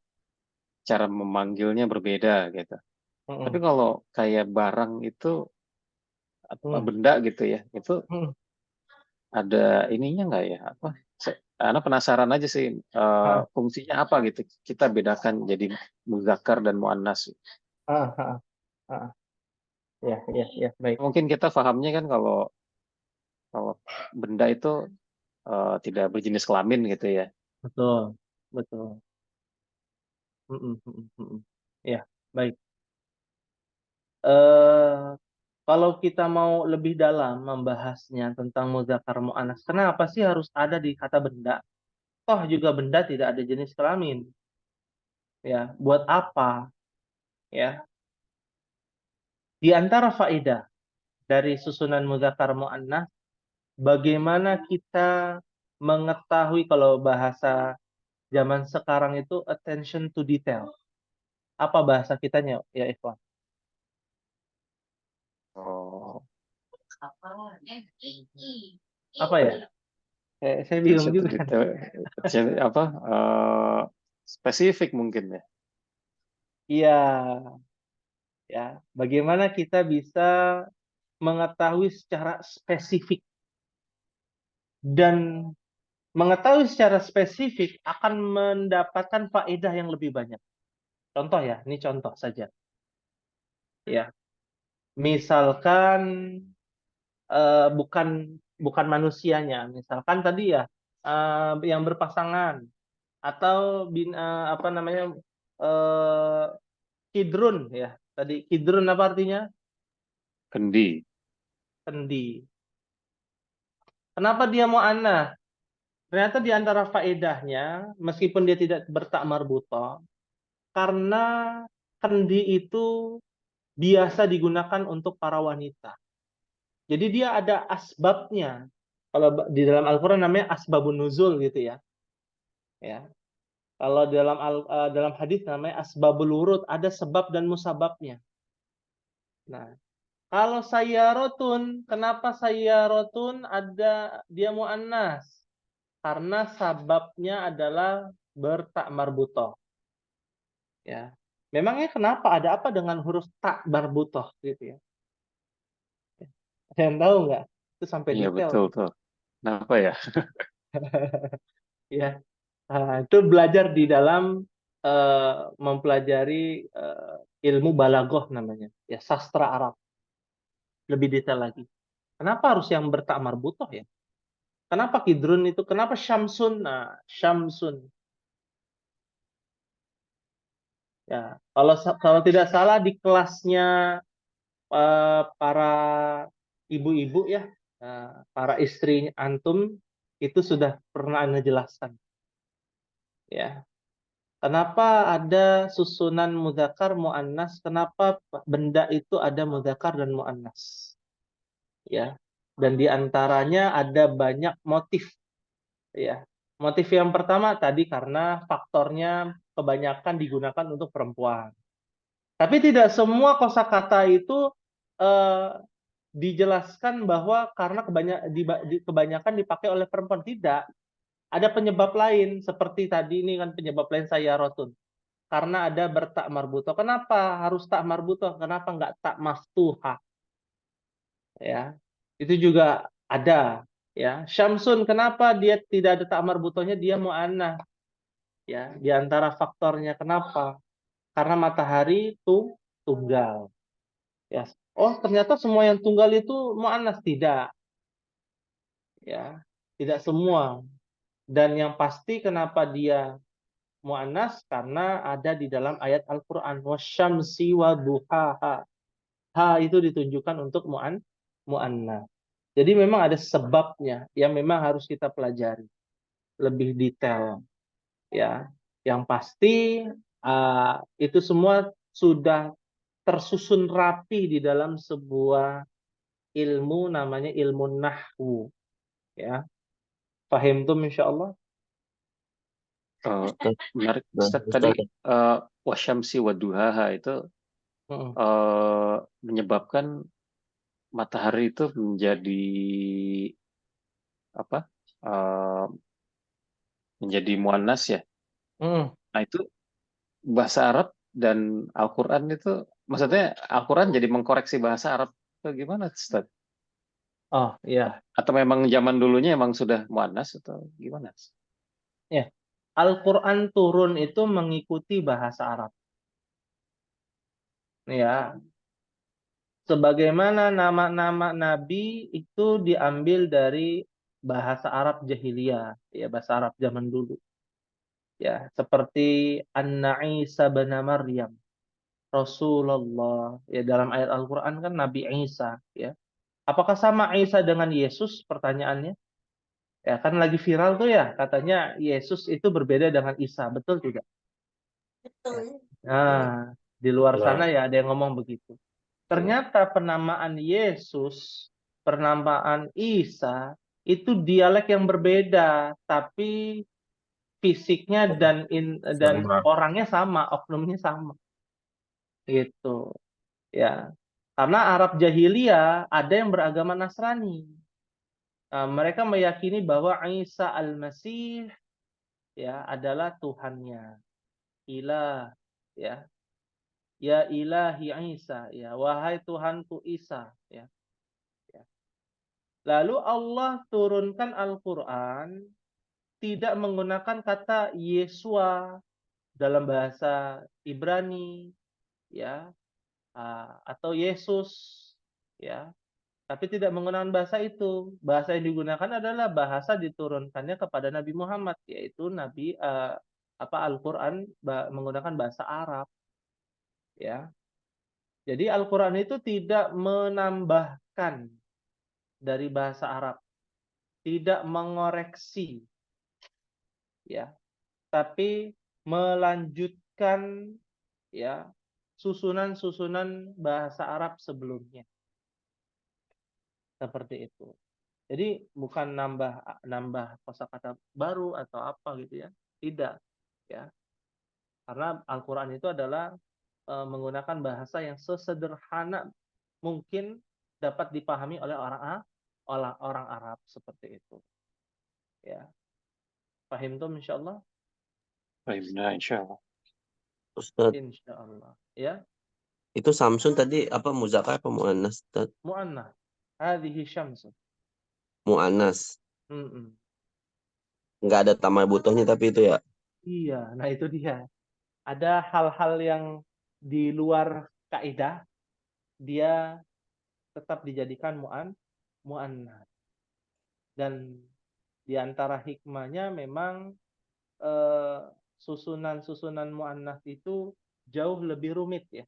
cara memanggilnya berbeda gitu. Tapi kalau kayak barang itu apa benda gitu ya, itu ada ininya nggak ya? Apa? Ana penasaran aja sih fungsinya apa gitu. Kita bedakan jadi muzakkar dan muannas. Ya, baik. Mungkin kita pahamnya kan kalau benda itu tidak berjenis kelamin gitu ya. Betul. Ya, baik. Kalau kita mau lebih dalam membahasnya tentang mudzakkar mu'annas, kenapa sih harus ada di kata benda? Toh juga benda tidak ada jenis kelamin. Ya, buat apa? Ya. Di antara faedah dari susunan mudzakkar mu'annas, bagaimana kita mengetahui kalau bahasa zaman sekarang itu attention to detail. Apa bahasa kitanya ya Ikhwan? Apa ya? Saya bingung juga. Apa? Spesifik mungkin ya. Iya. Ya, bagaimana kita bisa mengetahui secara spesifik dan mengetahui secara spesifik akan mendapatkan faedah yang lebih banyak. Contoh ya, ini contoh saja. Ya, misalkan bukan manusianya, misalkan tadi ya yang berpasangan atau apa namanya kidrun ya. Tadi kidrun apa artinya? Kendi. Kenapa dia mu'annas? Ternyata di antara faedahnya, meskipun dia tidak bertak marbutah, karena kendi itu biasa digunakan untuk para wanita. Jadi dia ada asbabnya. Kalau di dalam Al-Quran namanya asbabun nuzul gitu ya. Ya. Kalau dalam hadis namanya asbabul wurud, ada sebab dan musababnya. Nah, kalau sayyarotun, kenapa sayyarotun ada dia mu'annas? Karena sababnya adalah bertak marbutah. Ya. Memangnya kenapa? Ada apa dengan huruf ta marbutoh gitu ya? Ada yang tahu nggak? Itu sampai Iya detail. betul tuh. Kenapa ya? Ya, itu belajar di dalam mempelajari ilmu balagoh namanya, ya sastra Arab. Lebih detail lagi. Kenapa harus yang bertak marbutoh ya? Kenapa kidrun itu? Kenapa syamsun? Nah, syamsun. Ya, kalau tidak salah di kelasnya para ibu-ibu ya, para istri antum itu sudah pernah Anda jelaskan. Ya, kenapa ada susunan mudzakkar muannas? Kenapa benda itu ada mudzakkar dan muannas? Ya, dan di antaranya ada banyak motif. Ya, motif yang pertama tadi karena faktornya kebanyakan digunakan untuk perempuan. Tapi tidak semua kosakata itu eh, dijelaskan bahwa karena kebanyakan dipakai oleh perempuan. Tidak. Ada penyebab lain seperti tadi ini kan penyebab lain saya rotun. Karena ada bertak marbutoh. Kenapa harus tak marbutoh? Kenapa nggak tak maftuhah? Ya, itu juga ada. Ya, Syamsun kenapa dia tidak ada tak marbutohnya? Dia mu'annah. Ya, di antara faktornya kenapa? Karena matahari itu tunggal. Ya, oh ternyata semua yang tunggal itu mu'annas. Tidak. Ya, tidak semua. Dan yang pasti kenapa dia mu'annas karena ada di dalam ayat Al-Qur'an wasyamsi wa duhaha. Ha itu ditunjukkan untuk mu'annas. Jadi memang ada sebabnya yang memang harus kita pelajari lebih detail ya. Yang pasti itu semua sudah tersusun rapi di dalam sebuah ilmu namanya ilmu nahwu ya. Paham tuh insyaallah? Menarik. Nah, Ustaz, tadi Ustaz, wasyamsi waduhaha itu Heeh. menyebabkan matahari itu menjadi apa? eh, menjadi muannas ya. Heeh. Nah, itu bahasa Arab dan Al-Qur'an itu maksudnya Al-Qur'an jadi mengkoreksi bahasa Arab itu gimana, Ustaz? Oh iya. Atau memang zaman dulunya emang sudah muannas atau gimana? Ya. Al-Qur'an turun itu mengikuti bahasa Arab. Ya, sebagaimana nama-nama nabi itu diambil dari bahasa Arab jahiliyah, ya bahasa Arab zaman dulu. Ya, seperti Anna Isa bin Maryam, Rasulullah. Ya dalam ayat Al-Qur'an kan Nabi Isa, ya. Apakah sama Isa dengan Yesus? Pertanyaannya. Ya, kan lagi viral tuh ya, katanya Yesus itu berbeda dengan Isa, betul tidak? Ya. Nah, di luar sana ya ada yang ngomong begitu. Ternyata penamaan Yesus, penamaan Isa itu dialek yang berbeda, tapi fisiknya dan orangnya sama, oknumnya sama. Gitu. Ya. Karena Arab jahiliyah ada yang beragama Nasrani. Mereka meyakini bahwa Isa Al-Masih ya adalah Tuhannya. Ilah ya. Ya ilahi Isa ya, wahai Tuhanku Isa ya. Lalu Allah turunkan Al-Qur'an tidak menggunakan kata Yesua dalam bahasa Ibrani ya, atau Yesus ya, tapi tidak menggunakan bahasa itu. Bahasa yang digunakan adalah bahasa diturunkannya kepada Nabi Muhammad, yaitu Al-Qur'an menggunakan bahasa Arab ya. Jadi Al-Qur'an itu tidak menambahkan dari bahasa Arab, tidak mengoreksi ya, tapi melanjutkan ya susunan-susunan bahasa Arab sebelumnya. Seperti itu. Jadi bukan nambah kosakata baru atau apa gitu ya. Tidak ya. Karena Al-Qur'an itu adalah menggunakan bahasa yang sesederhana mungkin dapat dipahami oleh orang Arab seperti itu. Ya. Paham tuh insyaallah? Baik, nah, insya Allah. Ustaz, insya Allah. Ya, itu Samsun tadi apa muzakkar apa muannas? Ustaz? mu'annas. Hadhihi syamsun. Muannas. Mm-mm. Nggak ada tamar butuhnya tapi itu ya. Iya, nah itu dia. Ada hal-hal yang di luar kaidah, dia tetap dijadikan mu'annas. Dan di antara hikmahnya memang eh, susunan-susunan mu'annas itu jauh lebih rumit ya.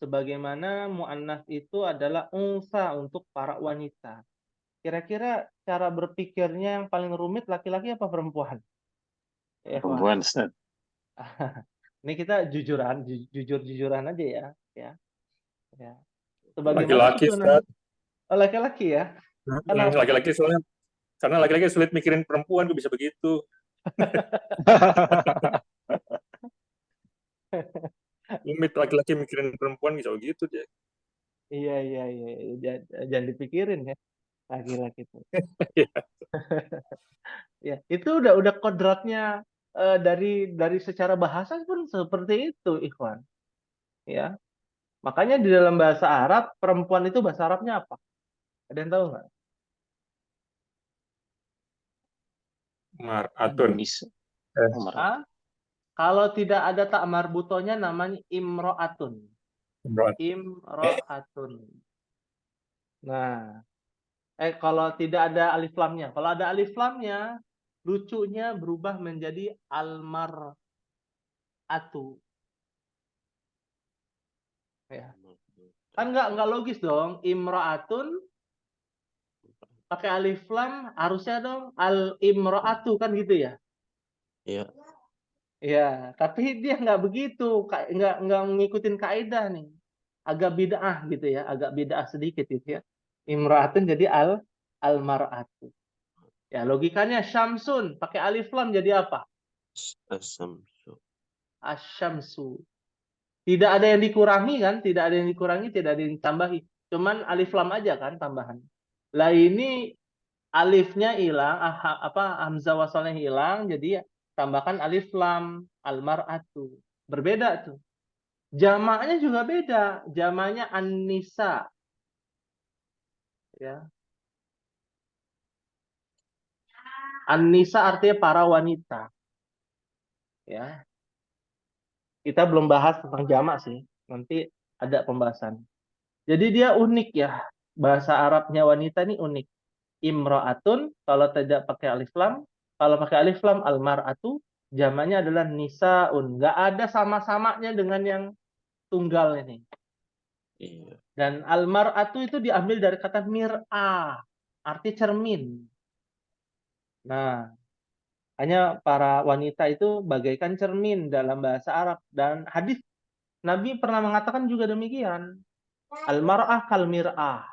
Sebagaimana mu'annas itu adalah unsa untuk para wanita. Kira-kira cara berpikirnya yang paling rumit laki-laki apa perempuan? Ya, Ikhwan. Perempuan, Ustaz. Ini kita jujur-jujuran aja ya, ya, ya. Sebagaimana Laki-laki, susunan Ustaz. laki-laki ya. Kenapa? Laki-laki soalnya, karena laki-laki sulit mikirin perempuan, kok bisa begitu. Rumit laki-laki mikirin perempuan bisa begitu dia. Iya, iya, iya. Jangan dipikirin ya, laki-laki itu. Ya, itu udah kodratnya dari secara bahasa pun seperti itu, Ikhwan. Ya, makanya di dalam bahasa Arab perempuan itu bahasa Arabnya apa? Ada yang tahu nggak? Mar'atun. Bisa. Eh, Ah, kalau tidak ada tak marbutonya namanya imro'atun. Imro'atun. Nah, kalau tidak ada alif lamnya. Kalau ada alif lamnya, lucunya berubah menjadi almar'atu. Ya. Kan nggak logis dong. Imro'atun pakai alif lam harusnya dong al imro'atu kan gitu ya. Iya. Ya, tapi dia nggak begitu, nggak ngikutin kaidah nih. Agak bid'ah gitu ya, agak bid'ah sedikit gitu ya. Imra'atun jadi almar'atu. Ya, logikanya syamsun pakai alif lam jadi apa? As-samsu. Asyamsu. Tidak ada yang dikurangi kan? Tidak ada yang dikurangi, tidak ada yang ditambahi. Cuman alif lam aja kan tambahan. Lah ini alifnya hilang, hamzah wasalnya hilang, jadi tambahkan alif lam almar'atu. Berbeda tuh. Jamaknya juga beda. Jamaknya an-nisa. Ya. An-nisa artinya para wanita. Ya. Kita belum bahas tentang jamak sih. Nanti ada pembahasan. Jadi dia unik ya. Bahasa Arabnya wanita ini unik. Imra'atun kalau tidak pakai alif lam, kalau pakai alif lam almar'atu, jamaknya adalah nisaun. Nggak ada sama-samanya dengan yang tunggal ini. Iya. Dan almar'atu itu diambil dari kata mir'ah, arti cermin. Nah, hanya para wanita itu bagaikan cermin dalam bahasa Arab. Dan hadis Nabi pernah mengatakan juga demikian. Almar'ah kal mir'ah.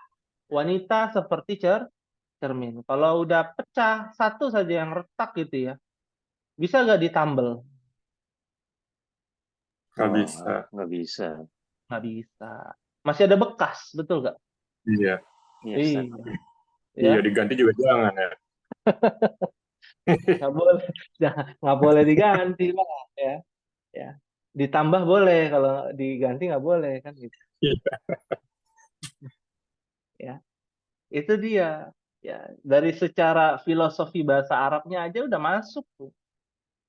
Wanita seperti cermin. Kalau udah pecah satu saja yang retak gitu ya, bisa nggak ditambel? nggak bisa. Nggak bisa. Nggak bisa. Masih ada bekas, betul nggak? Iya. Iya, Iya. Ustaz. Ya, Iya, diganti juga jangan ya. nggak boleh, nggak boleh diganti lah, ya. Ya, ditambah boleh, kalau diganti nggak boleh kan gitu. Iya. Ya, itu dia. Ya, dari secara filosofi bahasa Arabnya aja udah masuk tuh.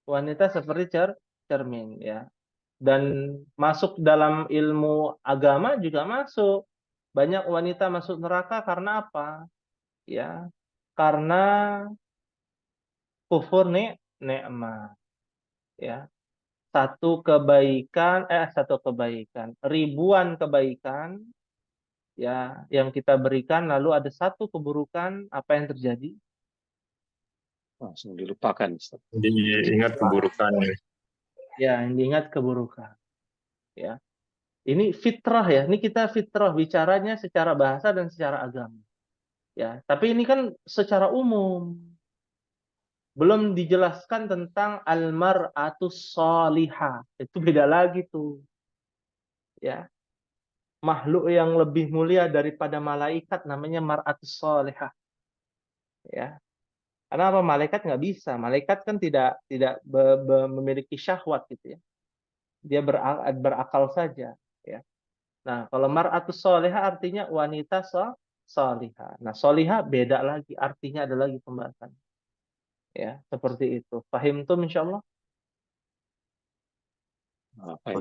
Wanita seperti cermin, ya. Dan masuk dalam ilmu agama juga masuk. Banyak wanita masuk neraka karena apa? Ya, karena kufur nikmat. Ya, satu kebaikan, ribuan kebaikan ya yang kita berikan, lalu ada satu keburukan, apa yang terjadi? Langsung dilupakan, Ustaz. Diingat keburukannya. Ya, yang diingat keburukan. Ya, ini fitrah ya. Ini kita fitrah bicaranya secara bahasa dan secara agama. Ya, tapi ini kan secara umum. Belum dijelaskan tentang almar'atus sholihah. Itu beda lagi tuh. Ya, makhluk yang lebih mulia daripada malaikat namanya mar'atus sholihah. Ya. Karena apa? Malaikat nggak bisa. Malaikat kan tidak memiliki syahwat gitu ya. dia berakal saja, ya. Nah, kalau mar'atus sholihah artinya wanita sholihah. Nah, sholihah beda lagi, artinya ada lagi pembahasan. Ya, seperti itu. Pahim tuh insyaallah?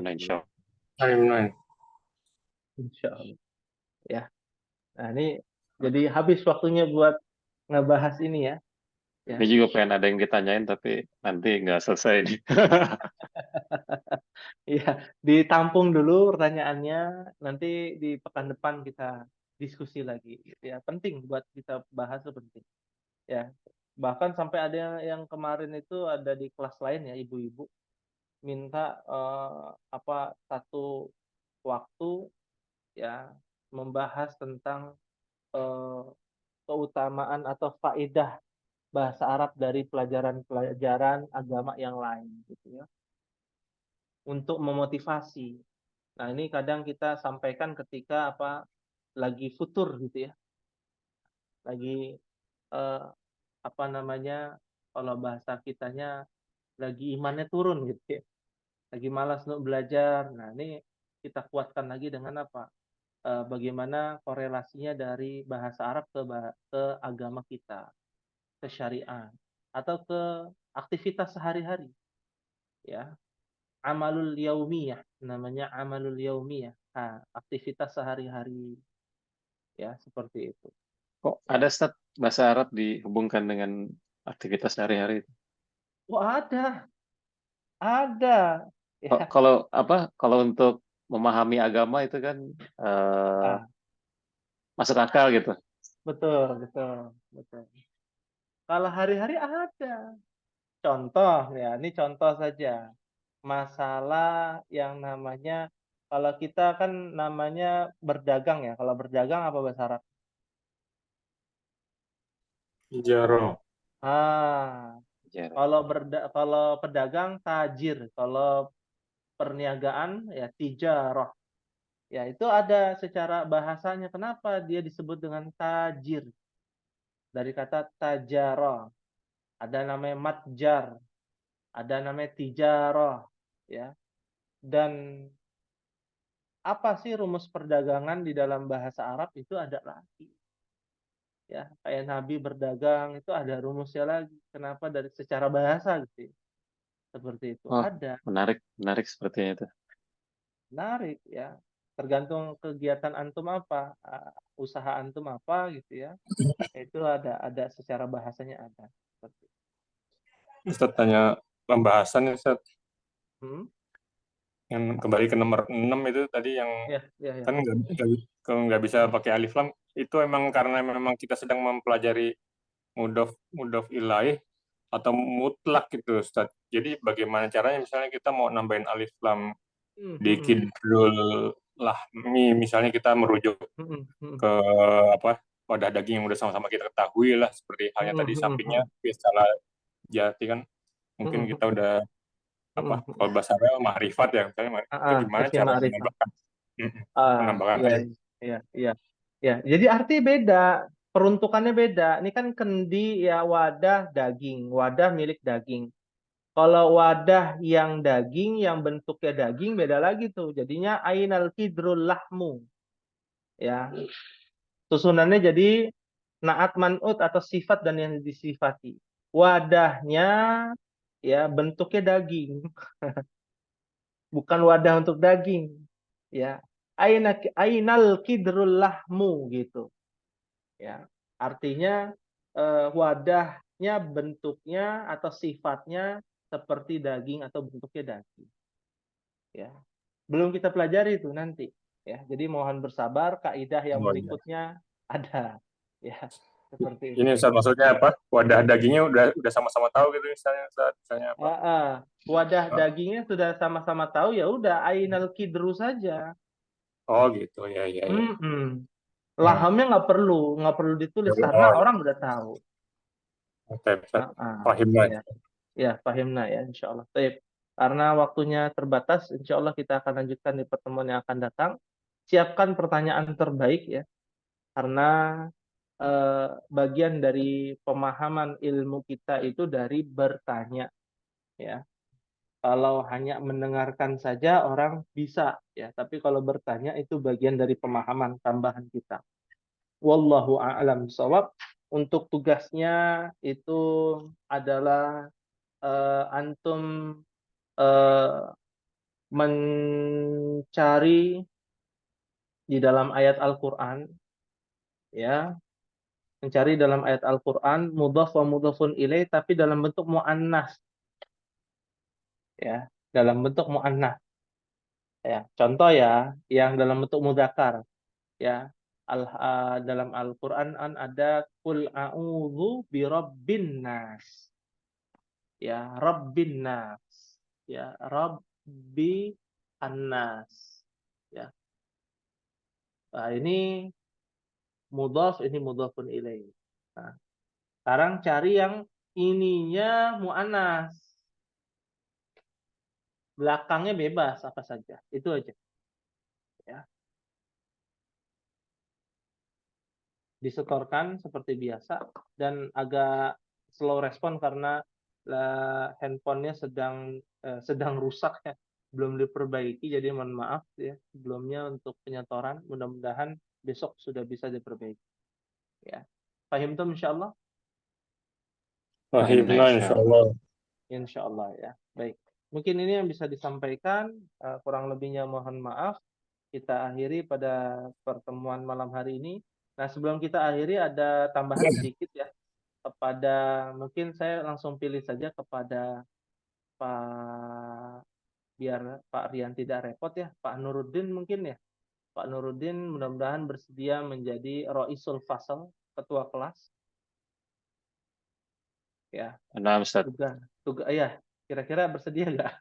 Insya Allah. Amin. Insyaallah. Ya. Nah, ini jadi habis waktunya buat ngebahas ini ya. Ya. Ini juga pengen ada yang ditanyain tapi nanti nggak selesai nih. Iya, ditampung dulu pertanyaannya, nanti di pekan depan kita diskusi lagi. Gitu ya, penting buat kita bahas itu penting. Ya, bahkan sampai ada yang kemarin itu ada di kelas lain ya, ibu-ibu minta satu waktu ya membahas tentang eh, keutamaan atau faedah bahasa Arab dari pelajaran-pelajaran agama yang lain gitu ya, untuk memotivasi. Nah, ini kadang kita sampaikan ketika lagi futur gitu ya. Lagi kalau bahasa kitanya lagi imannya turun gitu ya. Lagi malas untuk belajar. Nah, ini kita kuatkan lagi dengan apa? Bagaimana korelasinya dari bahasa Arab ke agama kita, ke syariat atau ke aktivitas sehari-hari ya. Amalul yaumiyah, namanya amalul yaumiyah. Nah, aktivitas sehari-hari ya, seperti itu. Kok ada bahasa Arab dihubungkan dengan aktivitas sehari-hari? Oh, ada ya. Kalau untuk memahami agama itu kan Ah, masuk akal gitu. betul, betul, betul. Kalau hari-hari ada. Contoh ya, ini contoh saja. Masalah yang namanya, kalau kita kan namanya berdagang ya. Kalau berdagang apa bahasa Arab? Jaro. Ya. Kalau pedagang tajir, kalau perniagaan ya tijarah. Ya, itu ada secara bahasanya. Kenapa dia disebut dengan tajir? Dari kata tajaro. Ada namanya matjar, ada namanya tijarah, ya. Dan apa sih rumus perdagangan di dalam bahasa Arab itu ada lagi. Ya, kayak Nabi berdagang itu ada rumusnya lagi. Kenapa dari secara bahasa gitu ya. Seperti itu. Oh, Ada. menarik sepertinya itu. Menarik ya. Tergantung kegiatan antum apa, usaha antum apa gitu ya. Itu ada secara bahasanya ada. Seperti itu. Ustaz tanya pembahasan Ustaz. Hmm? Yang kembali ke nomor 6 itu tadi yang Ya. kan nggak bisa pakai alif lam, itu emang karena memang kita sedang mempelajari mudhof ilaih atau mutlak gitu Ustaz. Jadi bagaimana caranya misalnya kita mau nambahin alif lam di kidrul lahmi, misalnya kita merujuk ke wadah daging yang udah sama-sama kita ketahui lah, seperti halnya tadi sapinya secara jati kan mungkin kita udah kalau bahasa Arab ma'rifat ya misalnya, itu gimana Isim cara ma'rifah. menambahkan alif? Ya. Jadi arti beda, peruntukannya beda. Ini kan kendi ya, wadah daging, wadah milik daging. Kalau wadah yang daging, yang bentuknya daging beda lagi tuh. Jadinya ainal kidrul lahmu. Ya. Susunannya jadi naat man'ut atau sifat dan yang disifati. Wadahnya ya bentuknya daging, bukan wadah untuk daging. Ya. Ainal kidrul lahmu gitu. Ya. Artinya wadahnya bentuknya atau sifatnya seperti daging atau bentuknya daging. Ya. Belum kita pelajari itu nanti. Ya. Jadi mohon bersabar, kaidah yang berikutnya ada. Ya. Seperti itu. Ini Ustaz, maksudnya apa? Wadah dagingnya udah sama-sama tahu gitu misalnya apa? Wadah dagingnya sudah sama-sama tahu, ya udah ainal kidru saja. Oh gitu ya. Lahamnya nggak perlu ditulis karena orang udah tahu. Oke, pahimlah. Ya, pahimlah ya, insya Allah. Baik. Karena waktunya terbatas, insya Allah kita akan lanjutkan di pertemuan yang akan datang. Siapkan pertanyaan terbaik ya, karena bagian dari pemahaman ilmu kita itu dari bertanya, ya. Kalau hanya mendengarkan saja orang bisa ya, tapi kalau bertanya itu bagian dari pemahaman tambahan kita. Wallahu a'lam bishawab. Untuk tugasnya itu adalah antum mencari di dalam ayat Al-Qur'an ya, mencari dalam ayat Al-Qur'an mudhaf wa mudhafun ilaih tapi dalam bentuk muannas ya, dalam bentuk muannas ya. Contoh ya, yang dalam bentuk mudzakkar ya. Dalam Al-Qur'an ada qul a'udzu birabbin nas. Ya, rabbin nas. Ya, rabbi annas. Ya. Nah, ini mudhaf, ini mudhafun ilaih. Nah, sekarang cari yang ininya muannas. Belakangnya bebas apa saja. Itu aja. Ya. Disetorkan seperti biasa dan agak slow respon karena handphonenya sedang rusak ya, belum diperbaiki, jadi mohon maaf ya sebelumnya untuk penyetoran. Mudah-mudahan besok sudah bisa diperbaiki ya. Paham tuh insyaallah? Fahimna insyaallah. Insyaallah ya. Baik. Mungkin ini yang bisa disampaikan, kurang lebihnya mohon maaf. Kita akhiri pada pertemuan malam hari ini. Nah, sebelum kita akhiri ada tambahan sedikit ya. Mungkin saya langsung pilih saja kepada Pak, biar Pak Rian tidak repot ya, Pak Nuruddin mungkin ya. Pak Nuruddin mudah-mudahan bersedia menjadi Roisul Fasal, ketua kelas. Ya. Nah, Ustaz. Ya, kira-kira bersedia nggak?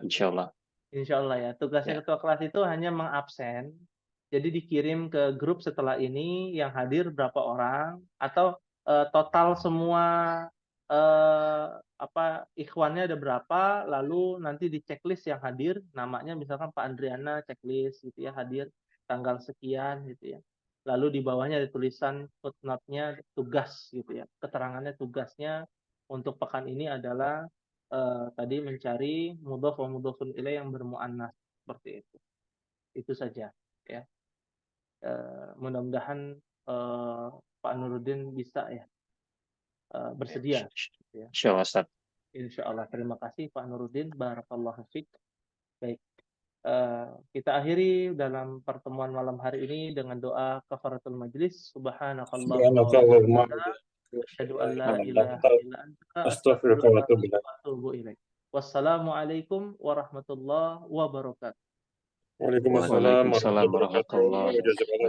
Insyaallah. Insyaallah ya. Tugasnya ketua kelas itu hanya mengabsen. Jadi dikirim ke grup setelah ini yang hadir berapa orang atau total semua ikhwannya ada berapa, lalu nanti di checklist yang hadir namanya misalkan Pak Andriana checklist gitu ya, hadir tanggal sekian gitu ya. Lalu di bawahnya ada tulisan footnote-nya tugas gitu ya. Keterangannya tugasnya untuk pekan ini adalah tadi mencari mudhaf wa mudhafun ilaih yang bermuannas seperti itu. Itu saja ya. Mudah-mudahan Pak Nuruddin bisa ya bersedia. Ya. Insyaallah Ustaz. Insyaallah. Terima kasih Pak Nuruddin. Barakallahu fiik. Baik. Kita akhiri dalam pertemuan malam hari ini dengan doa kafaratul majlis. Subhanakallahumma wa bihamdika asyhadu an la ilaha illa anta astaghfiruka wa atubu ilaik. Wassalamualaikum warahmatullahi wabarakatuh. Waalaikumsalam warahmatullahi wabarakatuh.